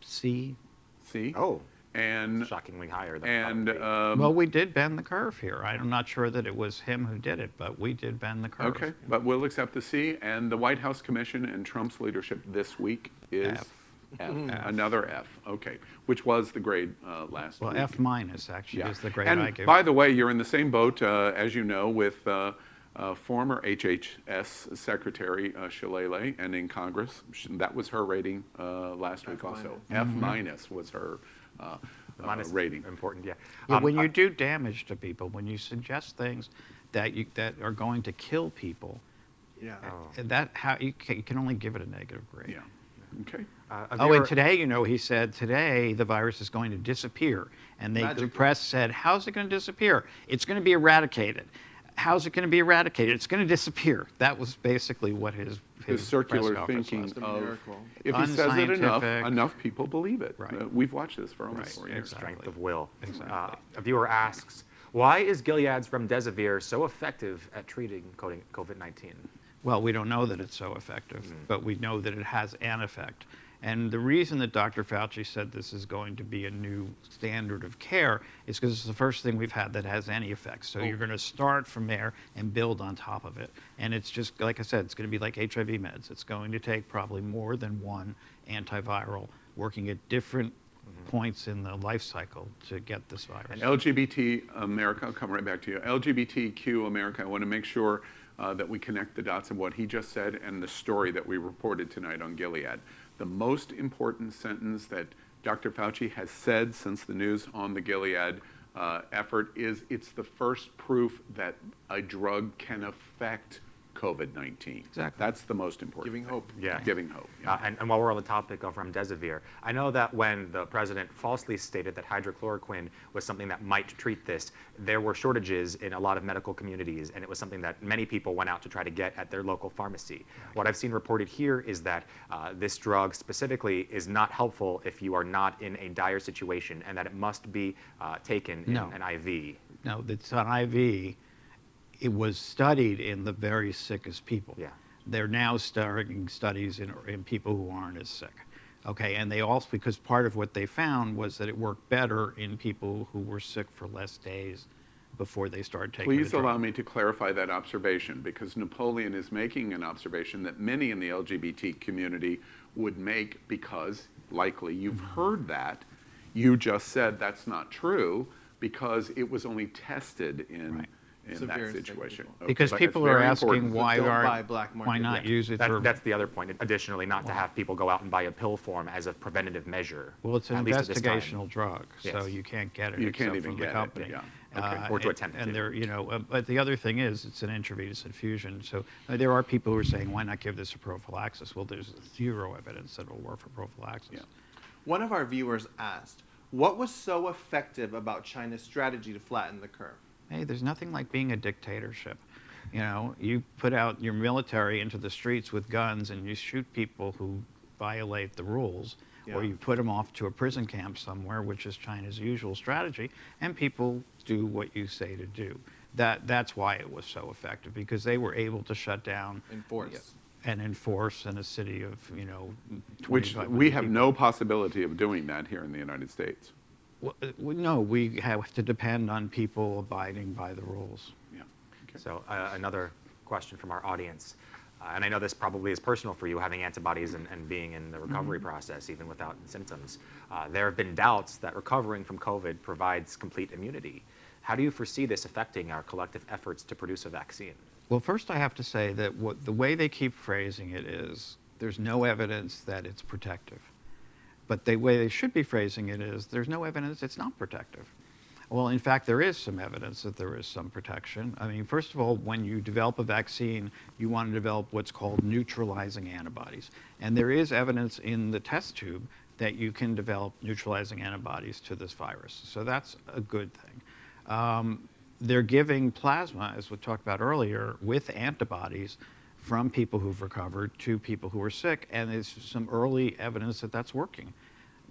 F: C.
A: C?
C: Oh,
A: and
C: shockingly higher than
F: well, we did bend the curve here. I'm not sure that it was him who did it, but we did bend the curve.
A: Okay, but we'll accept the C. And the White House Commission and Trump's leadership this week is?
F: F.
A: F. Another F. Okay, which was the grade last week.
F: Well, F minus actually is the grade
A: and
F: I give.
A: by the way, you're in the same boat, as you know, with former HHS Secretary Shalala, and in Congress. That was her rating last week also. F minus was her rating.
C: Important, yeah.
F: Yeah, when you do damage to people, when you suggest things that are going to kill people,
D: Yeah.
F: you can only give it a negative grade.
A: Yeah. Okay.
F: And today, you know, he said today the virus is going to disappear, and the press said, "How's it going to disappear? It's going to be eradicated." How's it going to be eradicated? It's going to disappear. That was basically what his
A: circular
F: press conference
A: thinking
F: was.
A: of, if he says it enough people believe it.
F: Right.
A: We've watched this for almost 4 years.
C: Strength of will.
F: Exactly.
C: A viewer asks, why is Gilead's remdesivir so effective at treating COVID-19?
F: Well, we don't know that it's so effective, but we know that it has an effect. And the reason that Dr. Fauci said this is going to be a new standard of care is because it's the first thing we've had that has any effect. So you're going to start from there and build on top of it. And it's just, like I said, it's going to be like HIV meds. It's going to take probably more than one antiviral working at different points in the life cycle to get this virus.
A: And LGBT America, I'll come right back to you. LGBTQ America, I want to make sure that we connect the dots of what he just said and the story that we reported tonight on Gilead. The most important sentence that Dr. Fauci has said since the news on the Gilead effort is it's the first proof that a drug can affect COVID-19.
F: Exactly.
A: That's the most important
D: Giving
A: thing.
D: hope.
C: Yeah.
A: Giving hope. Yeah.
C: And while we're on the topic of remdesivir, I know that when the president falsely stated that hydrochloroquine was something that might treat this, there were shortages in a lot of medical communities, and it was something that many people went out to try to get at their local pharmacy. Right. What I've seen reported here is that this drug specifically is not helpful if you are not in a dire situation, and that it must be taken in an IV.
F: No, it's an IV. It was studied in the very sickest people.
C: Yeah.
F: They're now starting studies in people who aren't as sick. Okay, and they also, because part of what they found was that it worked better in people who were sick for less days before they started taking
A: Please
F: the drug.
A: allow me to clarify that observation, because Napoleon is making an observation that many in the LGBT community would make because likely. You've heard that. You just said that's not true because it was only tested in that
D: Severe
A: situation.
D: people.
A: Okay,
F: Because
A: but
F: people
A: it's
F: are
A: very
F: asking
A: important.
F: why
D: Don't
F: are
D: buy black market.
F: why not
D: Yeah.
F: use it for
C: That's the other point. Additionally, not to have people go out and buy a pill form as a preventative measure.
F: well, it's an
C: at least at this time.
F: investigational drug, so
C: Yes.
F: you can't get it
A: You
F: except
A: can't even
F: from the
A: get it,
F: company.
A: yeah.
C: Okay, or to attempt
F: and
C: to.
F: there, but the other thing is it's an intravenous infusion. So there are people who are saying, why not give this a prophylaxis? Well, there's zero evidence that it'll work for prophylaxis.
A: Yeah.
D: One of our viewers asked, what was so effective about China's strategy to flatten the curve?
F: Hey, there's nothing like being a dictatorship. You put out your military into the streets with guns and you shoot people who violate the rules, or
D: Yeah.
F: you put them off to a prison camp somewhere, which is China's usual strategy, and people do what you say to do. That's why it was so effective, because they were able to shut down
D: Enforce.
F: and enforce in a city of,
A: Which
F: 2,500
A: we have
F: people.
A: no possibility of doing that here in the United States.
F: No, we have to depend on people abiding by the rules.
A: Yeah. Okay.
C: So another question from our audience. And I know this probably is personal for you, having antibodies and being in the recovery process, even without symptoms. There have been doubts that recovering from COVID provides complete immunity. How do you foresee this affecting our collective efforts to produce a vaccine?
F: Well, first I have to say that the way they keep phrasing it is there's no evidence that it's protective. But the way they should be phrasing it is there's no evidence it's not protective. Well, in fact, there is some evidence that there is some protection. I mean, first of all, when you develop a vaccine, you want to develop what's called neutralizing antibodies. And there is evidence in the test tube that you can develop neutralizing antibodies to this virus. So that's a good thing. They're giving plasma, as we talked about earlier, with antibodies from people who've recovered to people who are sick, and there's some early evidence that that's working.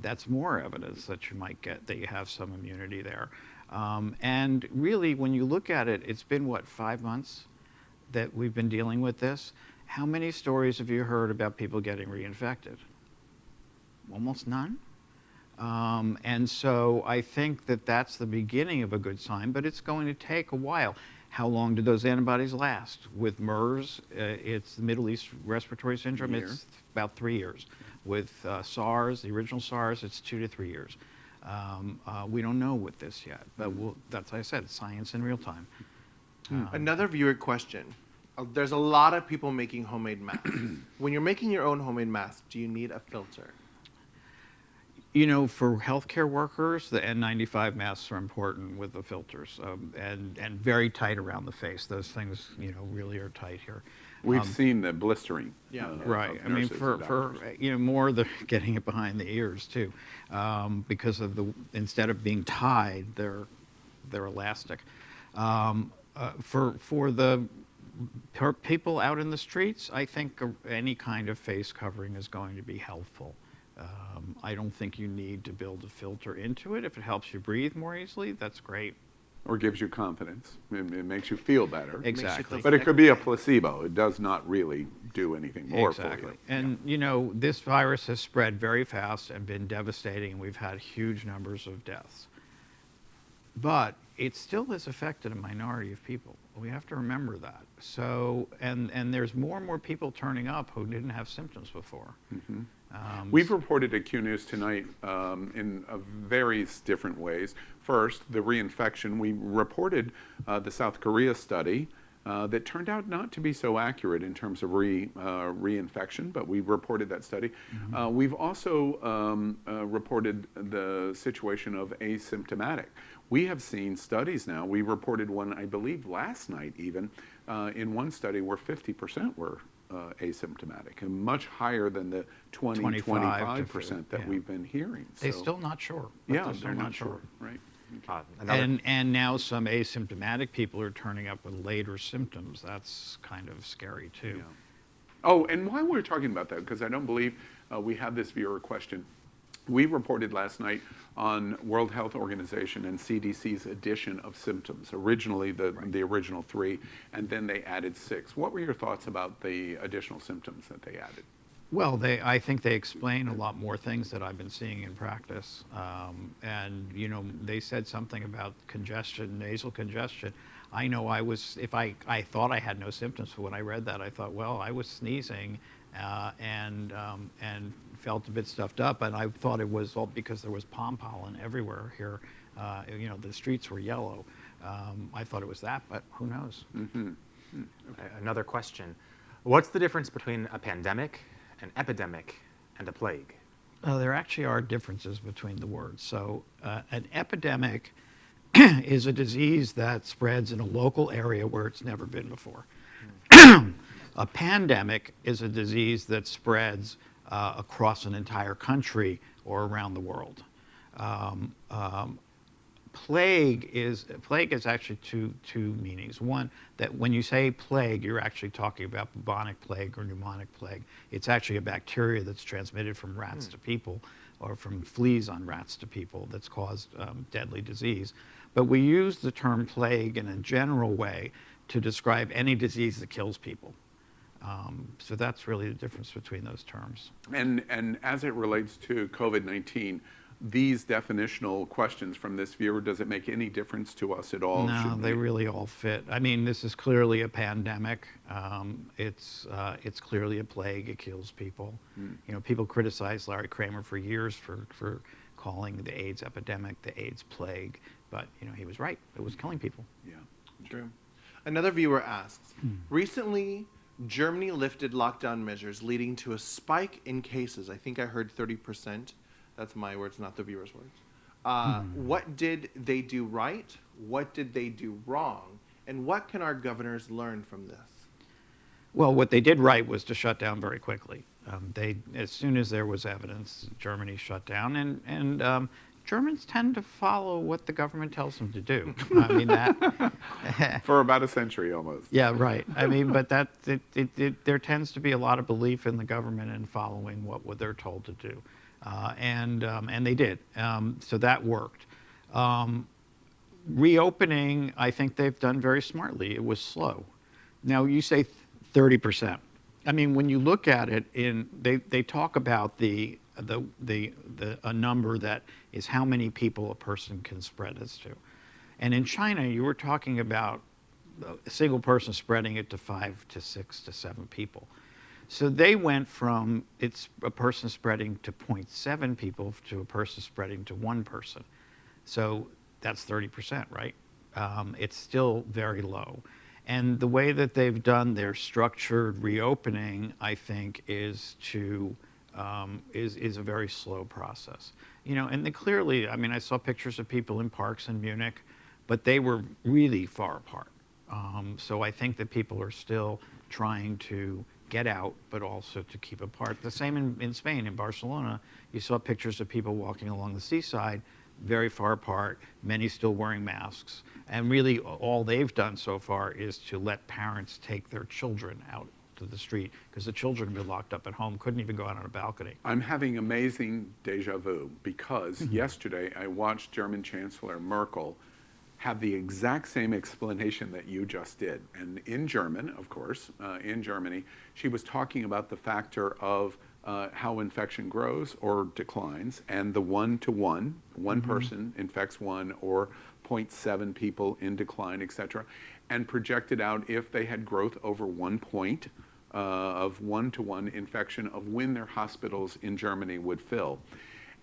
F: That's more evidence that you might get that you have some immunity there. And really, when you look at it, it's been, 5 months that we've been dealing with this? How many stories have you heard about people getting reinfected? Almost none. And so I think that that's the beginning of a good sign, but it's going to take a while. How long do those antibodies last? With MERS, it's the Middle East Respiratory Syndrome, it's about 3 years. With SARS, the original SARS, it's 2 to 3 years. We don't know with this yet, but that's, like I said, science in real time.
D: Another viewer question. There's a lot of people making homemade masks. When you're making your own homemade mask, do you need a filter?
F: For healthcare workers, the N95 masks are important with the filters, and very tight around the face. Those things, really are tight here.
A: We've seen the blistering.
D: Yeah.
F: Right.
A: of
F: I mean,
A: nurses
F: for
A: and doctors.
F: more the getting it behind the ears too, because of instead of being tied, they're elastic. For the people out in the streets, I think any kind of face covering is going to be helpful. I don't think you need to build a filter into it. If it helps you breathe more easily, that's great.
A: Or gives you confidence. It makes you feel better.
F: Exactly.
A: But it could be a placebo. It does not really do anything more for you.
F: And, this virus has spread very fast and been devastating, and we've had huge numbers of deaths. But it still has affected a minority of people. We have to remember that. So, and there's more and more people turning up who didn't have symptoms before.
A: Mm-hmm. We've reported at Q News tonight in various different ways. First, the reinfection. We reported the South Korea study that turned out not to be so accurate in terms of reinfection, but we reported that study. Mm-hmm. We've also reported the situation of asymptomatic. We have seen studies now. We reported one, I believe, last night even, in one study where 50% were asymptomatic, and much higher than the 25% that we've been hearing.
F: They're still not sure.
A: Yeah, they're not sure. Right.
F: And now some asymptomatic people are turning up with later symptoms. That's kind of scary too.
A: Yeah. Oh, and while we're talking about that, because I don't believe we have this viewer question, we reported last night on World Health Organization and CDC's addition of symptoms. Originally, the original 3, and then they added 6. What were your thoughts about the additional symptoms that they added?
F: Well, I think they explain a lot more things that I've been seeing in practice. And, they said something about congestion, nasal congestion. I know I thought I had no symptoms, but when I read that, I thought, well, I was sneezing, and felt a bit stuffed up. And I thought it was all because there was palm pollen everywhere here. The streets were yellow. I thought it was that, but who knows?
C: Another question. What's the difference between a pandemic, an epidemic, and a plague?
F: There actually are differences between the words. So an epidemic is a disease that spreads in a local area where it's never been before. A pandemic is a disease that spreads across an entire country or around the world. Plague is actually two meanings. One, that when you say plague, you're actually talking about bubonic plague or pneumonic plague. It's actually a bacteria that's transmitted from rats to people, or from fleas on rats to people, that's caused deadly disease. But we use the term plague in a general way to describe any disease that kills people. So that's really the difference between those terms.
A: And as it relates to COVID-19, these definitional questions from this viewer, does it make any difference to us at all?
F: No, they really all fit. I mean, this is clearly a pandemic. It's clearly a plague. It kills people. People criticized Larry Kramer for years for calling the AIDS epidemic the AIDS plague, but he was right. It was killing people.
A: Yeah,
D: True. Another viewer asks, recently Germany lifted lockdown measures leading to a spike in cases. I think I heard 30%. That's my words, not the viewer's words. What did they do right? What did they do wrong? And what can our governors learn from this?
F: Well, what they did right was to shut down very quickly. As soon as there was evidence, Germany shut down, and Germans tend to follow what the government tells them to do. I mean that
A: for about a century almost.
F: Yeah, right. I mean, but there tends to be a lot of belief in the government and following what they're told to do. And they did. So that worked. Reopening, I think they've done very smartly. It was slow. Now, you say 30%. I mean, when you look at it, they talk about a number that is how many people a person can spread this to. And in China, you were talking about a single person spreading it to 5 to 6 to 7 people. So they went from a person spreading to 0.7 people to a person spreading to 1 person. So that's 30%, right? It's still very low. And the way that they've done their structured reopening, I think, is a very slow process. And clearly, I mean, I saw pictures of people in parks in Munich, but they were really far apart. So I think that people are still trying to get out, but also to keep apart. The same in Spain, in Barcelona. You saw pictures of people walking along the seaside, very far apart, many still wearing masks. And really, all they've done so far is to let parents take their children out to the street, because the children had been locked up at home, couldn't even go out on a balcony.
A: I'm having amazing deja vu, because yesterday I watched German Chancellor Merkel have the exact same explanation that you just did. And in German, of course, in Germany, she was talking about the factor of how infection grows or declines, and the 1-to-1, one person infects 1, or 0.7 people in decline, etc., and projected out if they had growth over 1 point of 1-to-1 infection of when their hospitals in Germany would fill.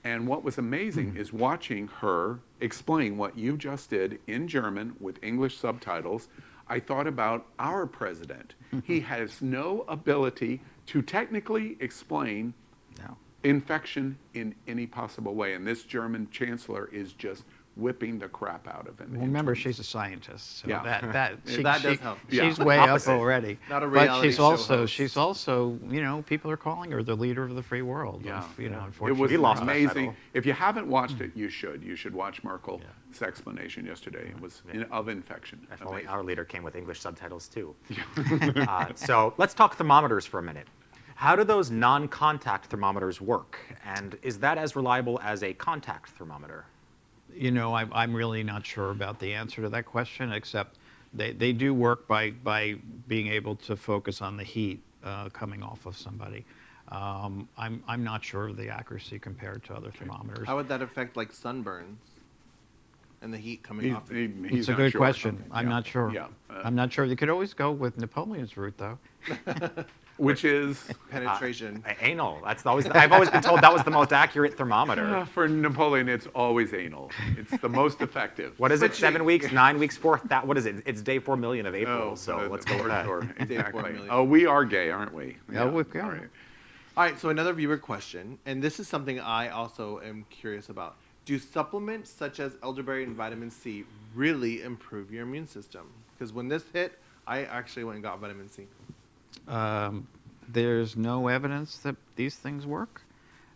A: And what was amazing is watching her explain what you just did in German with English subtitles. I thought about our president. He has no ability to technically explain infection in any possible way. And this German chancellor is just whipping the crap out of him.
F: Well, remember, she's a scientist, so
A: Yeah.
D: that does help.
F: She's way up already.
D: Not a
F: But
D: reality
F: she's
D: show
F: also,
D: host.
F: she's also, people are calling her the leader of the free world.
A: Yeah.
F: You know,
A: It
F: unfortunately.
A: was
C: We lost that
A: amazing.
C: title.
A: If you haven't watched it, you should. You should watch Merkel's explanation yesterday. It was of infection.
C: If only
A: Amazing.
C: our leader came with English subtitles too. So let's talk thermometers for a minute. How do those non-contact thermometers work? And is that as reliable as a contact thermometer?
F: I'm really not sure about the answer to that question, except they do work by being able to focus on the heat coming off of somebody. I'm not sure of the accuracy compared to other thermometers.
D: How would that affect like sunburns and the heat coming off?
A: He's
F: It's a
A: not
F: good
A: sure.
F: question. I'm
A: Yeah.
F: not sure.
A: Yeah.
F: I'm not sure. You could always go with Napoleon's route, though.
A: which is
D: Penetration.
C: Anal. I've always been told that was the most accurate thermometer.
A: for Napoleon. It's always anal. It's the most effective.
C: What is it?
D: But
C: 7 weeks, 9 weeks, what is it? It's day 4 million of April. So let's go with that.
A: Exactly.
D: 4 million.
A: Oh, we are gay, aren't we?
F: Yeah, we're gay.
A: All right.
D: All right, so another viewer question, and this is something I also am curious about. Do supplements such as elderberry and vitamin C really improve your immune system? Because when this hit, I actually went and got vitamin C.
F: There's no evidence that these things work.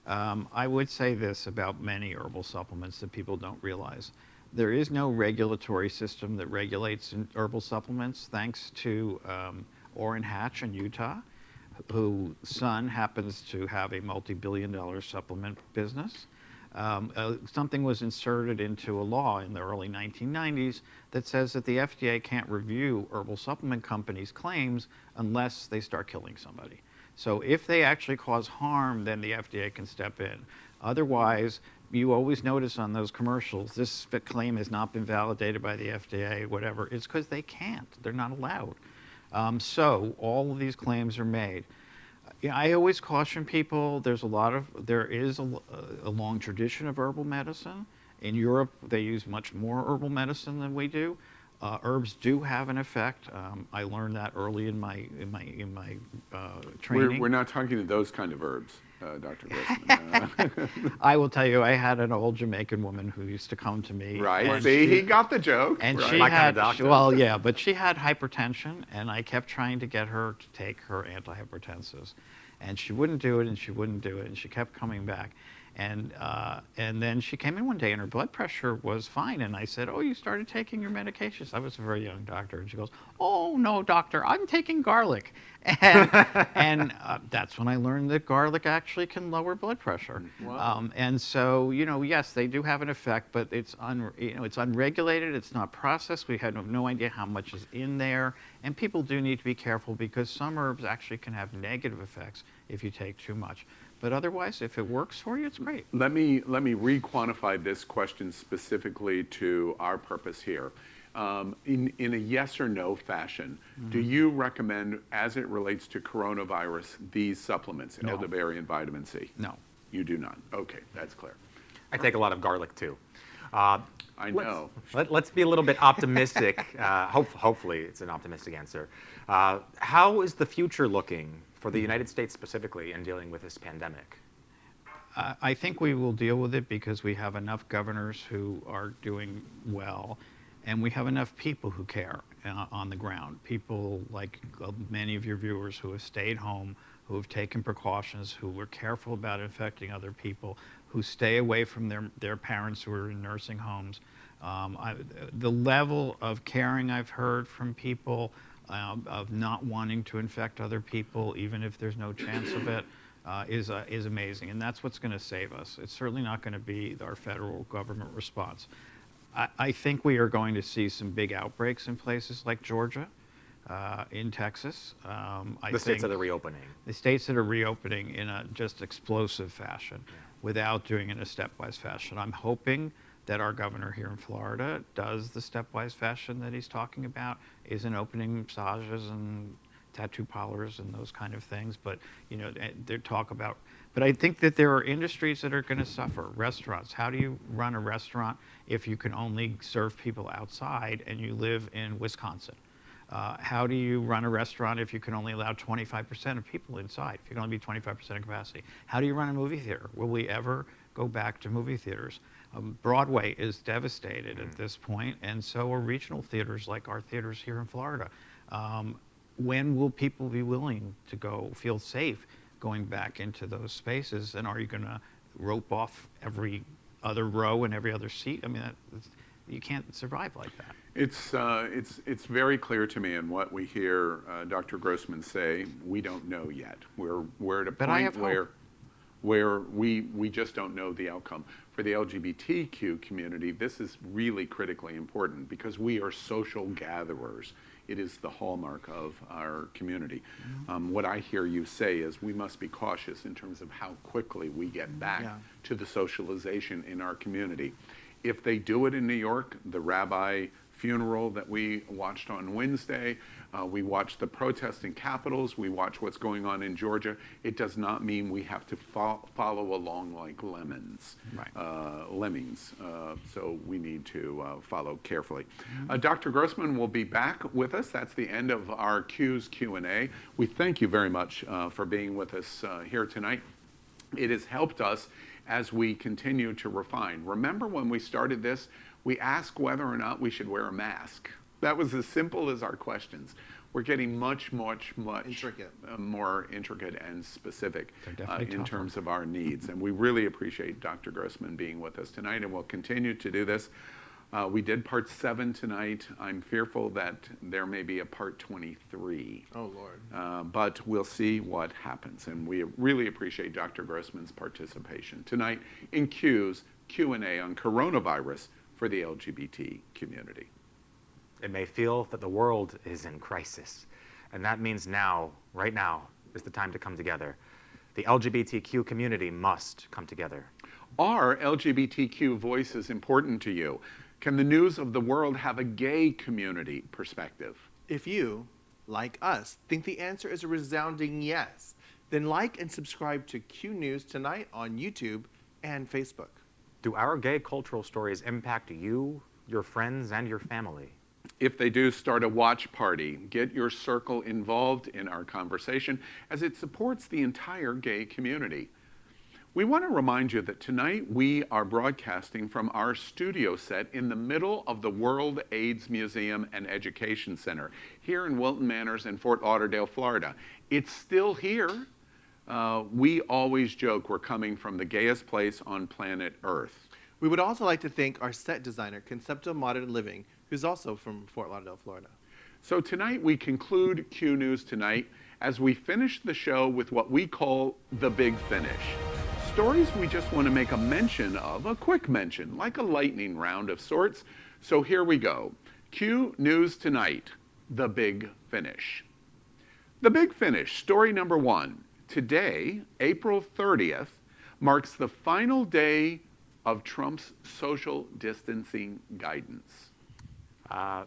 F: I would say this about many herbal supplements that people don't realize. There is no regulatory system that regulates herbal supplements, thanks to Orrin Hatch in Utah, whose son happens to have a multi-billion-dollar supplement business. Something was inserted into a law in the early 1990s that says that the FDA can't review herbal supplement companies' claims unless they start killing somebody. So if they actually cause harm, then the FDA can step in. Otherwise, you always notice on those commercials, this claim has not been validated by the FDA, whatever. It's because they can't. They're not allowed. So all of these claims are made. Yeah, I always caution people, there is a long tradition of herbal medicine. In Europe, they use much more herbal medicine than we do. Herbs do have an effect. I learned that early in my training.
A: We're not talking those kind of herbs, Dr. Grossman.
F: I will tell you, I had an old Jamaican woman who used to come to me.
A: Right. See, he got the joke.
F: And
A: right.
F: she
C: My kind
F: had,
C: of doctor.
F: well, yeah, but she had hypertension, and I kept trying to get her to take her antihypertensives. And she wouldn't do it, and she wouldn't do it, and she kept coming back. And then she came in one day, and her blood pressure was fine. And I said, "Oh, you started taking your medications." I was a very young doctor, and she goes, "Oh no, doctor, I'm taking garlic." And that's when I learned that garlic actually can lower blood pressure.
D: Wow.
F: And so, yes, they do have an effect, but it's it's unregulated. It's not processed. We had no idea how much is in there, and people do need to be careful because some herbs actually can have negative effects if you take too much. But otherwise, if it works for you, it's great.
A: Let me re-quantify this question specifically to our purpose here. In a yes or no fashion, do you recommend, as it relates to coronavirus, these supplements,
F: No.
A: elderberry and vitamin C?
F: No.
A: You do not. Okay, that's clear.
C: I take a lot of garlic too.
A: I know.
C: Let's be a little bit optimistic. Hopefully, it's an optimistic answer. How is the future looking for the United States specifically in dealing with this pandemic?
F: I think we will deal with it because we have enough governors who are doing well, and we have enough people who care on the ground. People like many of your viewers who have stayed home, who have taken precautions, who were careful about infecting other people, who stay away from their parents who are in nursing homes. The level of caring I've heard from people, of not wanting to infect other people, even if there's no chance of it, is amazing. And that's what's going to save us. It's certainly not going to be our federal government response. I think we are going to see some big outbreaks in places like Georgia, in Texas.
C: The states that are reopening.
F: The states that are reopening in a just explosive fashion without doing it in a stepwise fashion. I'm hoping that our governor here in Florida does the stepwise fashion that he's talking about, isn't opening massages and tattoo parlors and those kind of things, but they talk about, but I think that there are industries that are going to suffer. Restaurants. How do you run a restaurant if you can only serve people outside and you live in Wisconsin? How do you run a restaurant if you can only allow 25% of people inside, if you can only be 25% of capacity? How do you run a movie theater? Will we ever go back to movie theaters? Broadway is devastated at this point, and so are regional theaters like our theaters here in Florida. When will people be willing to feel safe going back into those spaces? And are you going to rope off every other row and every other seat? I mean, you can't survive like that.
A: It's very clear to me, and what we hear Dr. Grossman say, we don't know yet. We're at a point where we just don't know the outcome. For the LGBTQ community, this is really critically important because we are social gatherers. It is the hallmark of our community. What I hear you say is we must be cautious in terms of how quickly we get back to the socialization in our community. If they do it in New York, the rabbi funeral that we watched on Wednesday. We watched the protests in capitals. We watch what's going on in Georgia. It does not mean we have to follow along like lemmings. So we need to follow carefully. Dr. Grossman will be back with us. That's the end of our Q's Q&A. We thank you very much for being with us here tonight. It has helped us as we continue to refine. Remember when we started this, we asked whether or not we should wear a mask. That was as simple as our questions. We're getting much
D: intricate.
A: More intricate and specific in
F: tougher.
A: terms of our needs. And we really appreciate Dr. Grossman being with us tonight, and we'll continue to do this. We did part 7 tonight. I'm fearful that there may be a part 23.
D: Oh, Lord.
A: But we'll see what happens. And we really appreciate Dr. Grossman's participation tonight in Q's Q&A on coronavirus for the LGBT community.
C: It may feel that the world is in crisis, and that means now, right now, is the time to come together. The LGBTQ community must come together.
A: Are LGBTQ voices important to you? Can the news of the world have a gay community perspective?
D: If you, like us, think the answer is a resounding yes, then like and subscribe to Q News Tonight on YouTube and Facebook.
C: Do our gay cultural stories impact you, your friends, and your family?
A: If they do, start a watch party. Get your circle involved in our conversation as it supports the entire gay community. We want to remind you that tonight we are broadcasting from our studio set in the middle of the World AIDS Museum and Education Center here in Wilton Manors in Fort Lauderdale, Florida. It's still here. We always joke we're coming from the gayest place on planet Earth.
D: We would also like to thank our set designer, Concepto Modern Living, who's also from Fort Lauderdale, Florida.
A: So tonight we conclude Q News Tonight as we finish the show with what we call the big finish. Stories we just want to make a mention of, a quick mention, like a lightning round of sorts. So here we go. Q News Tonight, the big finish. The big finish, story number 1. Today, April 30th, marks the final day of Trump's social distancing guidance.
C: I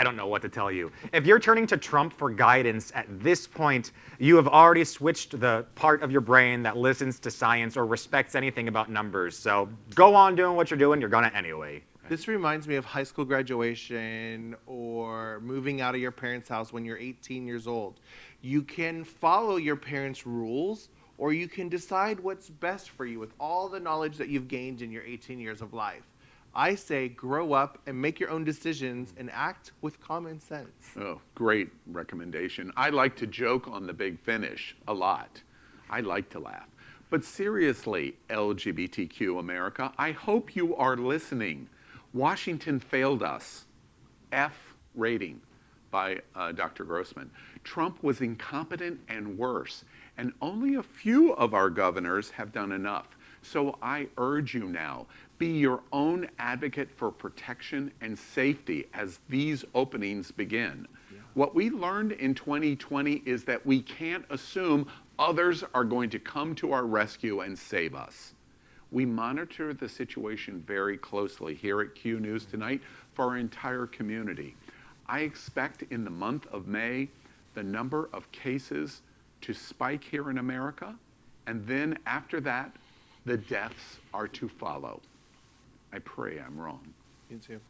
C: don't know what to tell you. If you're turning to Trump for guidance at this point, you have already switched the part of your brain that listens to science or respects anything about numbers. So go on doing what you're doing. You're gonna anyway.
D: This reminds me of high school graduation or moving out of your parents' house when you're 18 years old. You can follow your parents' rules, or you can decide what's best for you with all the knowledge that you've gained in your 18 years of life. I say grow up and make your own decisions and act with common sense.
A: Oh, great recommendation. I like to joke on the big finish a lot. I like to laugh. But seriously, LGBTQ America, I hope you are listening. Washington failed us. F rating by Dr. Grossman. Trump was incompetent and worse, and only a few of our governors have done enough. So I urge you now, be your own advocate for protection and safety as these openings begin. What we learned in 2020 is that we can't assume others are going to come to our rescue and save us. We monitor the situation very closely here at Q News Tonight for our entire community. I expect in the month of May, the number of cases to spike here in America, and then after that, the deaths are to follow. I pray I'm wrong.
D: Me too.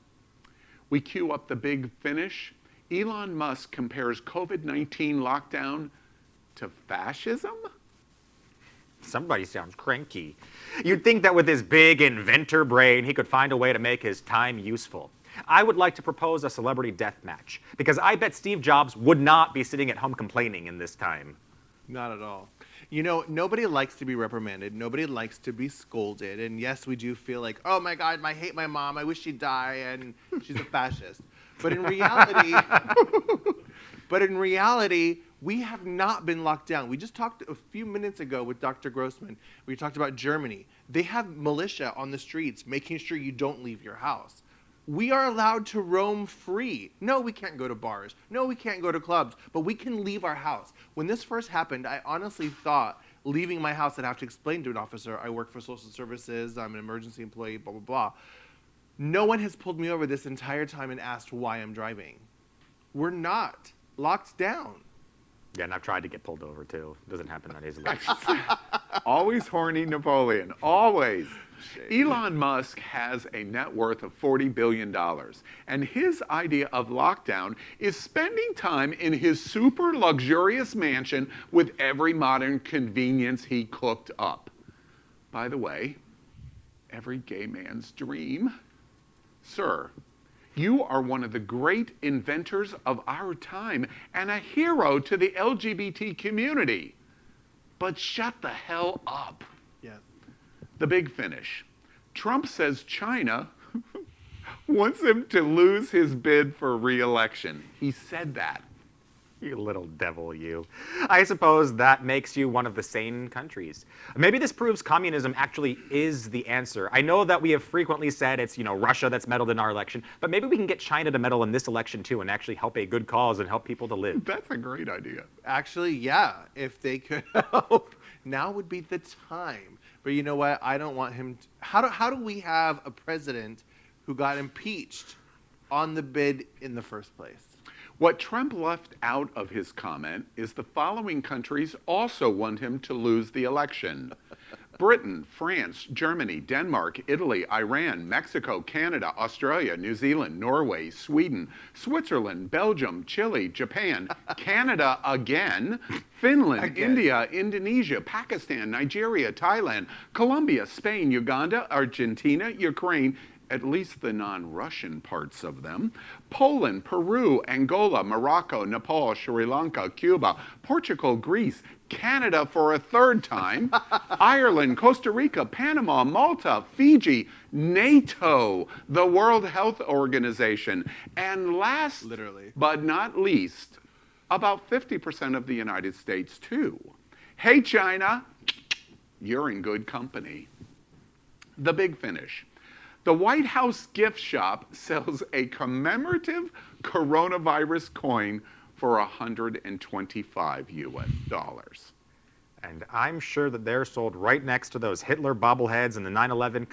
A: We cue up the big finish. Elon Musk compares COVID-19 lockdown to fascism?
C: Somebody sounds cranky. You'd think that with his big inventor brain, he could find a way to make his time useful. I would like to propose a celebrity death match, because I bet Steve Jobs would not be sitting at home complaining in this time.
D: Not at all. You know, nobody likes to be reprimanded. Nobody likes to be scolded. And yes, we do feel like, oh my God, I hate my mom. I wish she'd die, and she's a fascist. But in reality, we have not been locked down. We just talked a few minutes ago with Dr. Grossman. We talked about Germany. They have militia on the streets making sure you don't leave your house. We are allowed to roam free. No, we can't go to bars. No, we can't go to clubs, but we can leave our house. When this first happened, I honestly thought leaving my house, I'd have to explain to an officer, I work for social services, I'm an emergency employee, blah, blah, blah. No one has pulled me over this entire time and asked why I'm driving. We're not locked down.
C: Yeah, and I've tried to get pulled over too. It doesn't happen that easily.
A: Always horny Napoleon, always. Elon Musk has a net worth of $40 billion, and his idea of lockdown is spending time in his super luxurious mansion with every modern convenience he cooked up. By the way, every gay man's dream. Sir, you are one of the great inventors of our time and a hero to the LGBT community. But shut the hell up.
D: Yes.
A: The big finish. Trump says China wants him to lose his bid for re-election. He said that.
C: You little devil, you. I suppose that makes you one of the sane countries. Maybe this proves communism actually is the answer. I know that we have frequently said it's, Russia that's meddled in our election, but maybe we can get China to meddle in this election too and actually help a good cause and help people to live.
A: That's a great idea.
D: Actually, yeah, if they could help, now would be the time. But you know what? I don't want him to, how do we have a president who got impeached on the bid in the first place?
A: What Trump left out of his comment is the following countries also want him to lose the election. Britain, France, Germany, Denmark, Italy, Iran, Mexico, Canada, Australia, New Zealand, Norway, Sweden, Switzerland, Belgium, Chile, Japan, Canada again, Finland, India, Indonesia, Pakistan, Nigeria, Thailand, Colombia, Spain, Uganda, Argentina, Ukraine, at least the non-Russian parts of them, Poland, Peru, Angola, Morocco, Nepal, Sri Lanka, Cuba, Portugal, Greece, Canada for a third time, Ireland, Costa Rica, Panama, Malta, Fiji, NATO, the World Health Organization, and last but not least, about 50% of the United States too. Hey China, you're in good company. The big finish. The White House gift shop sells a commemorative coronavirus coin for $125 US.
C: And I'm sure that they're sold right next to those Hitler bobbleheads and the 9/11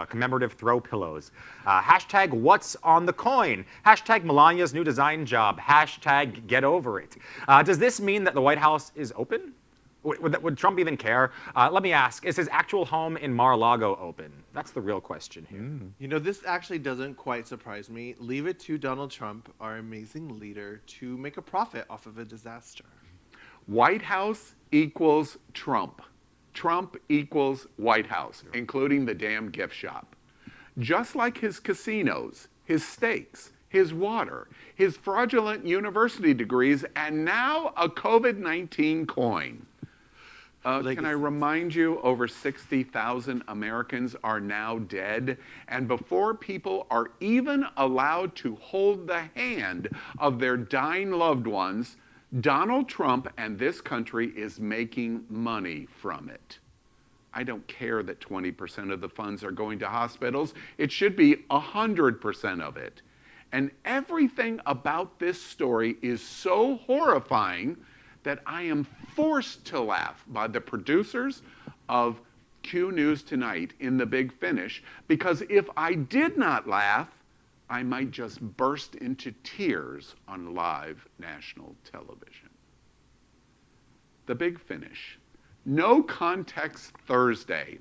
C: commemorative throw pillows. Hashtag what's on the coin. Hashtag Melania's new design job. Hashtag get over it. Does this mean that the White House is open? Would Trump even care? Let me ask, is his actual home in Mar-a-Lago open? That's the real question here.
D: This actually doesn't quite surprise me. Leave it to Donald Trump, our amazing leader, to make a profit off of a disaster.
A: White House equals Trump. Trump equals White House, including the damn gift shop. Just like his casinos, his steaks, his water, his fraudulent university degrees, and now a COVID-19 coin. Can I remind you, over 60,000 Americans are now dead, and before people are even allowed to hold the hand of their dying loved ones, Donald Trump and this country is making money from it. I don't care that 20% of the funds are going to hospitals. It should be 100% of it. And everything about this story is so horrifying that I am forced to laugh by the producers of Q News Tonight in The Big Finish, because if I did not laugh, I might just burst into tears on live national television. The Big Finish. No Context Thursday.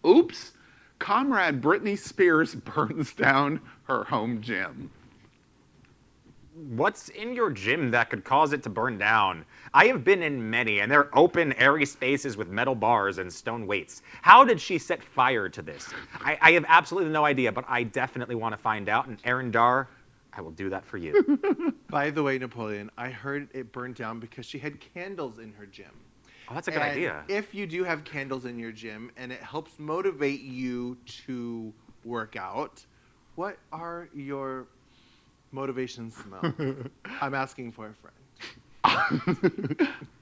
A: Oops, Comrade Britney Spears burns down her home gym.
C: What's in your gym that could cause it to burn down? I have been in many, and they're open, airy spaces with metal bars and stone weights. How did she set fire to this? I have absolutely no idea, but I definitely want to find out, and Aaron Dar, I will do that for you.
D: By the way, Napoleon, I heard it burned down because she had candles in her gym.
C: Oh, that's a good idea.
D: If you do have candles in your gym and it helps motivate you to work out, what are your motivations, Mel? I'm asking for a friend.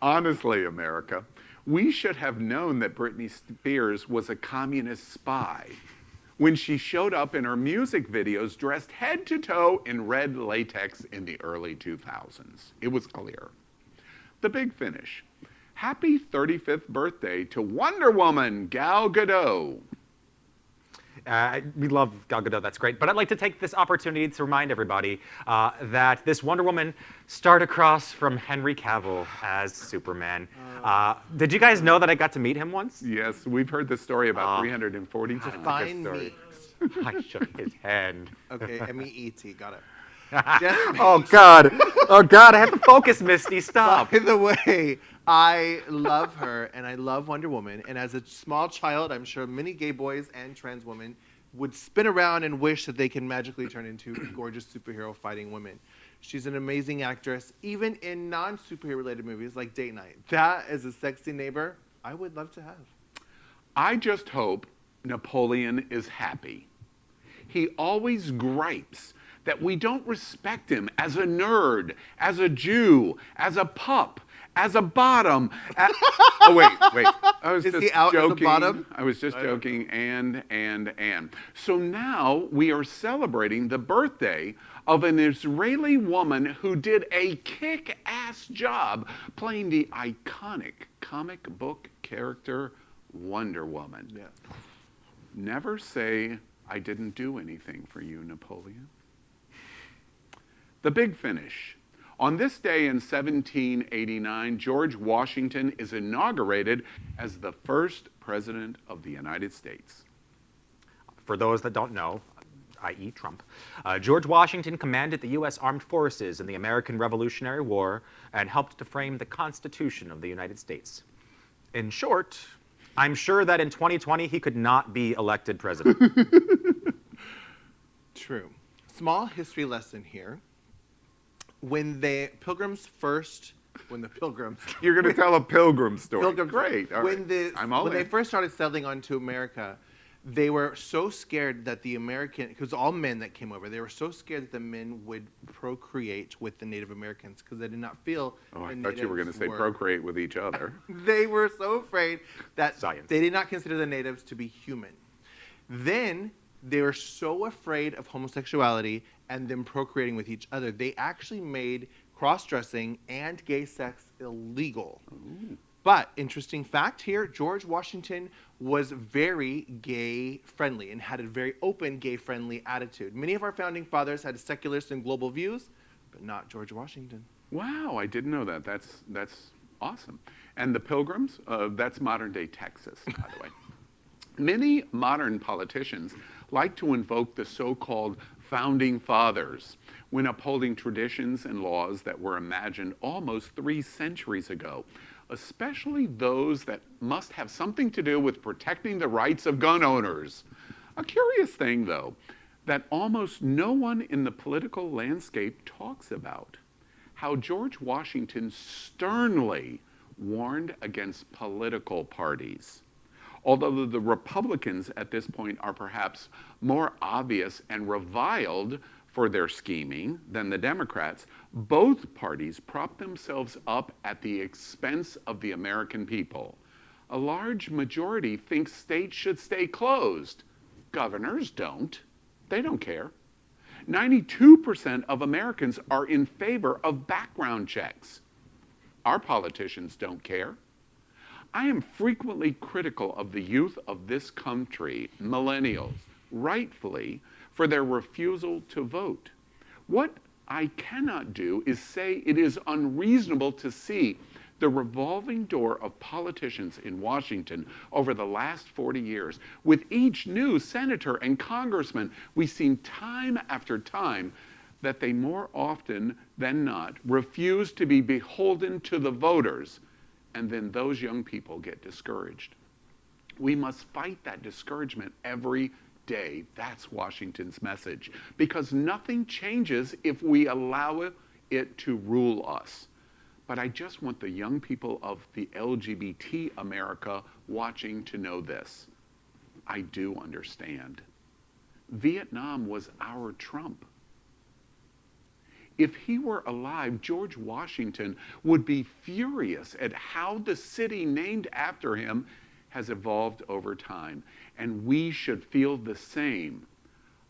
A: Honestly, America, we should have known that Britney Spears was a communist spy when she showed up in her music videos dressed head to toe in red latex in the early 2000s. It was clear. The Big Finish. Happy 35th birthday to Wonder Woman Gal Gadot.
C: We love Gal Gadot, that's great. But I'd like to take this opportunity to remind everybody that this Wonder Woman starred across from Henry Cavill as Superman. Did you guys know that I got to meet him once?
A: Yes, we've heard this story about 340 times.
D: Define me.
C: I shook his hand.
D: Okay, M-E-E-T, got it.
C: Oh, God. Oh, God, I have to focus, Misty. Stop.
D: By the way, I love her, and I love Wonder Woman. And as a small child, I'm sure many gay boys and trans women would spin around and wish that they can magically turn into gorgeous superhero fighting women. She's an amazing actress, even in non-superhero related movies like Date Night. That is a sexy neighbor I would love to have.
A: I just hope Napoleon is happy. He always gripes that we don't respect him as a nerd, as a Jew, as a pup, as a bottom. Oh, wait. I was
D: Is
A: just
D: he out as a
A: joking.
D: bottom?
A: I was just joking, and. So now we are celebrating the birthday of an Israeli woman who did a kick-ass job playing the iconic comic book character Wonder Woman.
D: Yeah.
A: Never say, I didn't do anything for you, Napoleon. The big finish. On this day in 1789, George Washington is inaugurated as the first president of the United States.
C: For those that don't know, i.e. Trump, George Washington commanded the U.S. Armed Forces in the American Revolutionary War and helped to frame the Constitution of the United States. In short, I'm sure that in 2020 he could not be elected president.
D: True. Small history lesson here. When the Pilgrims.
A: You're going to tell a pilgrim story.
D: Pilgrims.
A: Great. All right.
D: When they first started settling onto America, they were so scared that the American, because all men that came over, they were so scared that the men would procreate with the Native Americans because they did not feel.
A: Oh, I thought you were going to say procreate with each other.
D: They were so afraid that
C: Science.
D: they did not consider the natives to be human. Then they were so afraid of homosexuality and them procreating with each other, they actually made cross-dressing and gay sex illegal. Ooh. But interesting fact here, George Washington was very gay-friendly and had a very open gay-friendly attitude. Many of our founding fathers had secularist and global views, but not George Washington.
A: Wow, I didn't know that. That's awesome. And the Pilgrims, that's modern-day Texas, by the way. Many modern politicians like to invoke the so-called founding fathers when upholding traditions and laws that were imagined almost 3 centuries ago, especially those that must have something to do with protecting the rights of gun owners. A curious thing, though, that almost no one in the political landscape talks about: how George Washington sternly warned against political parties. Although the Republicans at this point are perhaps more obvious and reviled for their scheming than the Democrats, both parties prop themselves up at the expense of the American people. A large majority thinks states should stay closed. Governors don't. They don't care. 92% of Americans are in favor of background checks. Our politicians don't care. I am frequently critical of the youth of this country, millennials, rightfully, for their refusal to vote. What I cannot do is say it is unreasonable to see the revolving door of politicians in Washington over the last 40 years. With each new senator and congressman, we've seen time after time that they more often than not refuse to be beholden to the voters. And then those young people get discouraged. We must fight that discouragement every day. That's Washington's message. Because nothing changes if we allow it to rule us. But I just want the young people of the LGBT America watching to know this. I do understand. Vietnam was our Trump. If he were alive, George Washington would be furious at how the city named after him has evolved over time. And we should feel the same.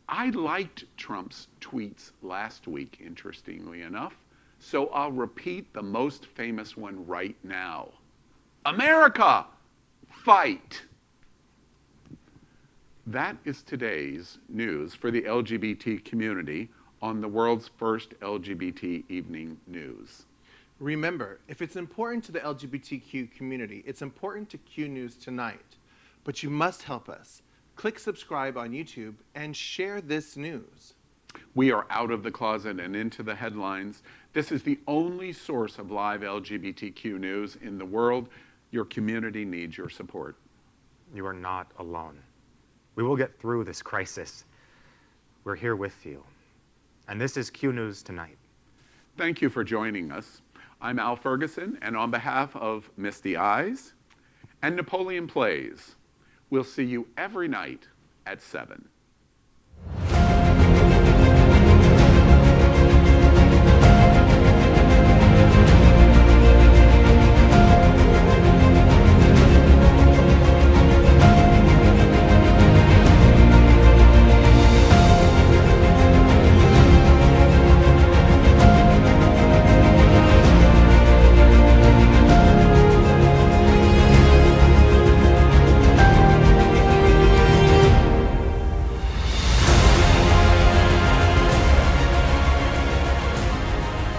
A: I liked Trump's tweets last week, interestingly enough, so I'll repeat the most famous one right now. America, fight! That is today's news for the LGBT community on the world's first LGBT evening news.
D: Remember, if it's important to the LGBTQ community, it's important to Q News Tonight. But you must help us. Click subscribe on YouTube and share this news.
A: We are out of the closet and into the headlines. This is the only source of live LGBTQ news in the world. Your community needs your support.
C: You are not alone. We will get through this crisis. We're here with you. And this is Q News Tonight.
A: Thank you for joining us. I'm Al Ferguson, and on behalf of Misty Eyes and Napoleon Plays, we'll see you every night at 7.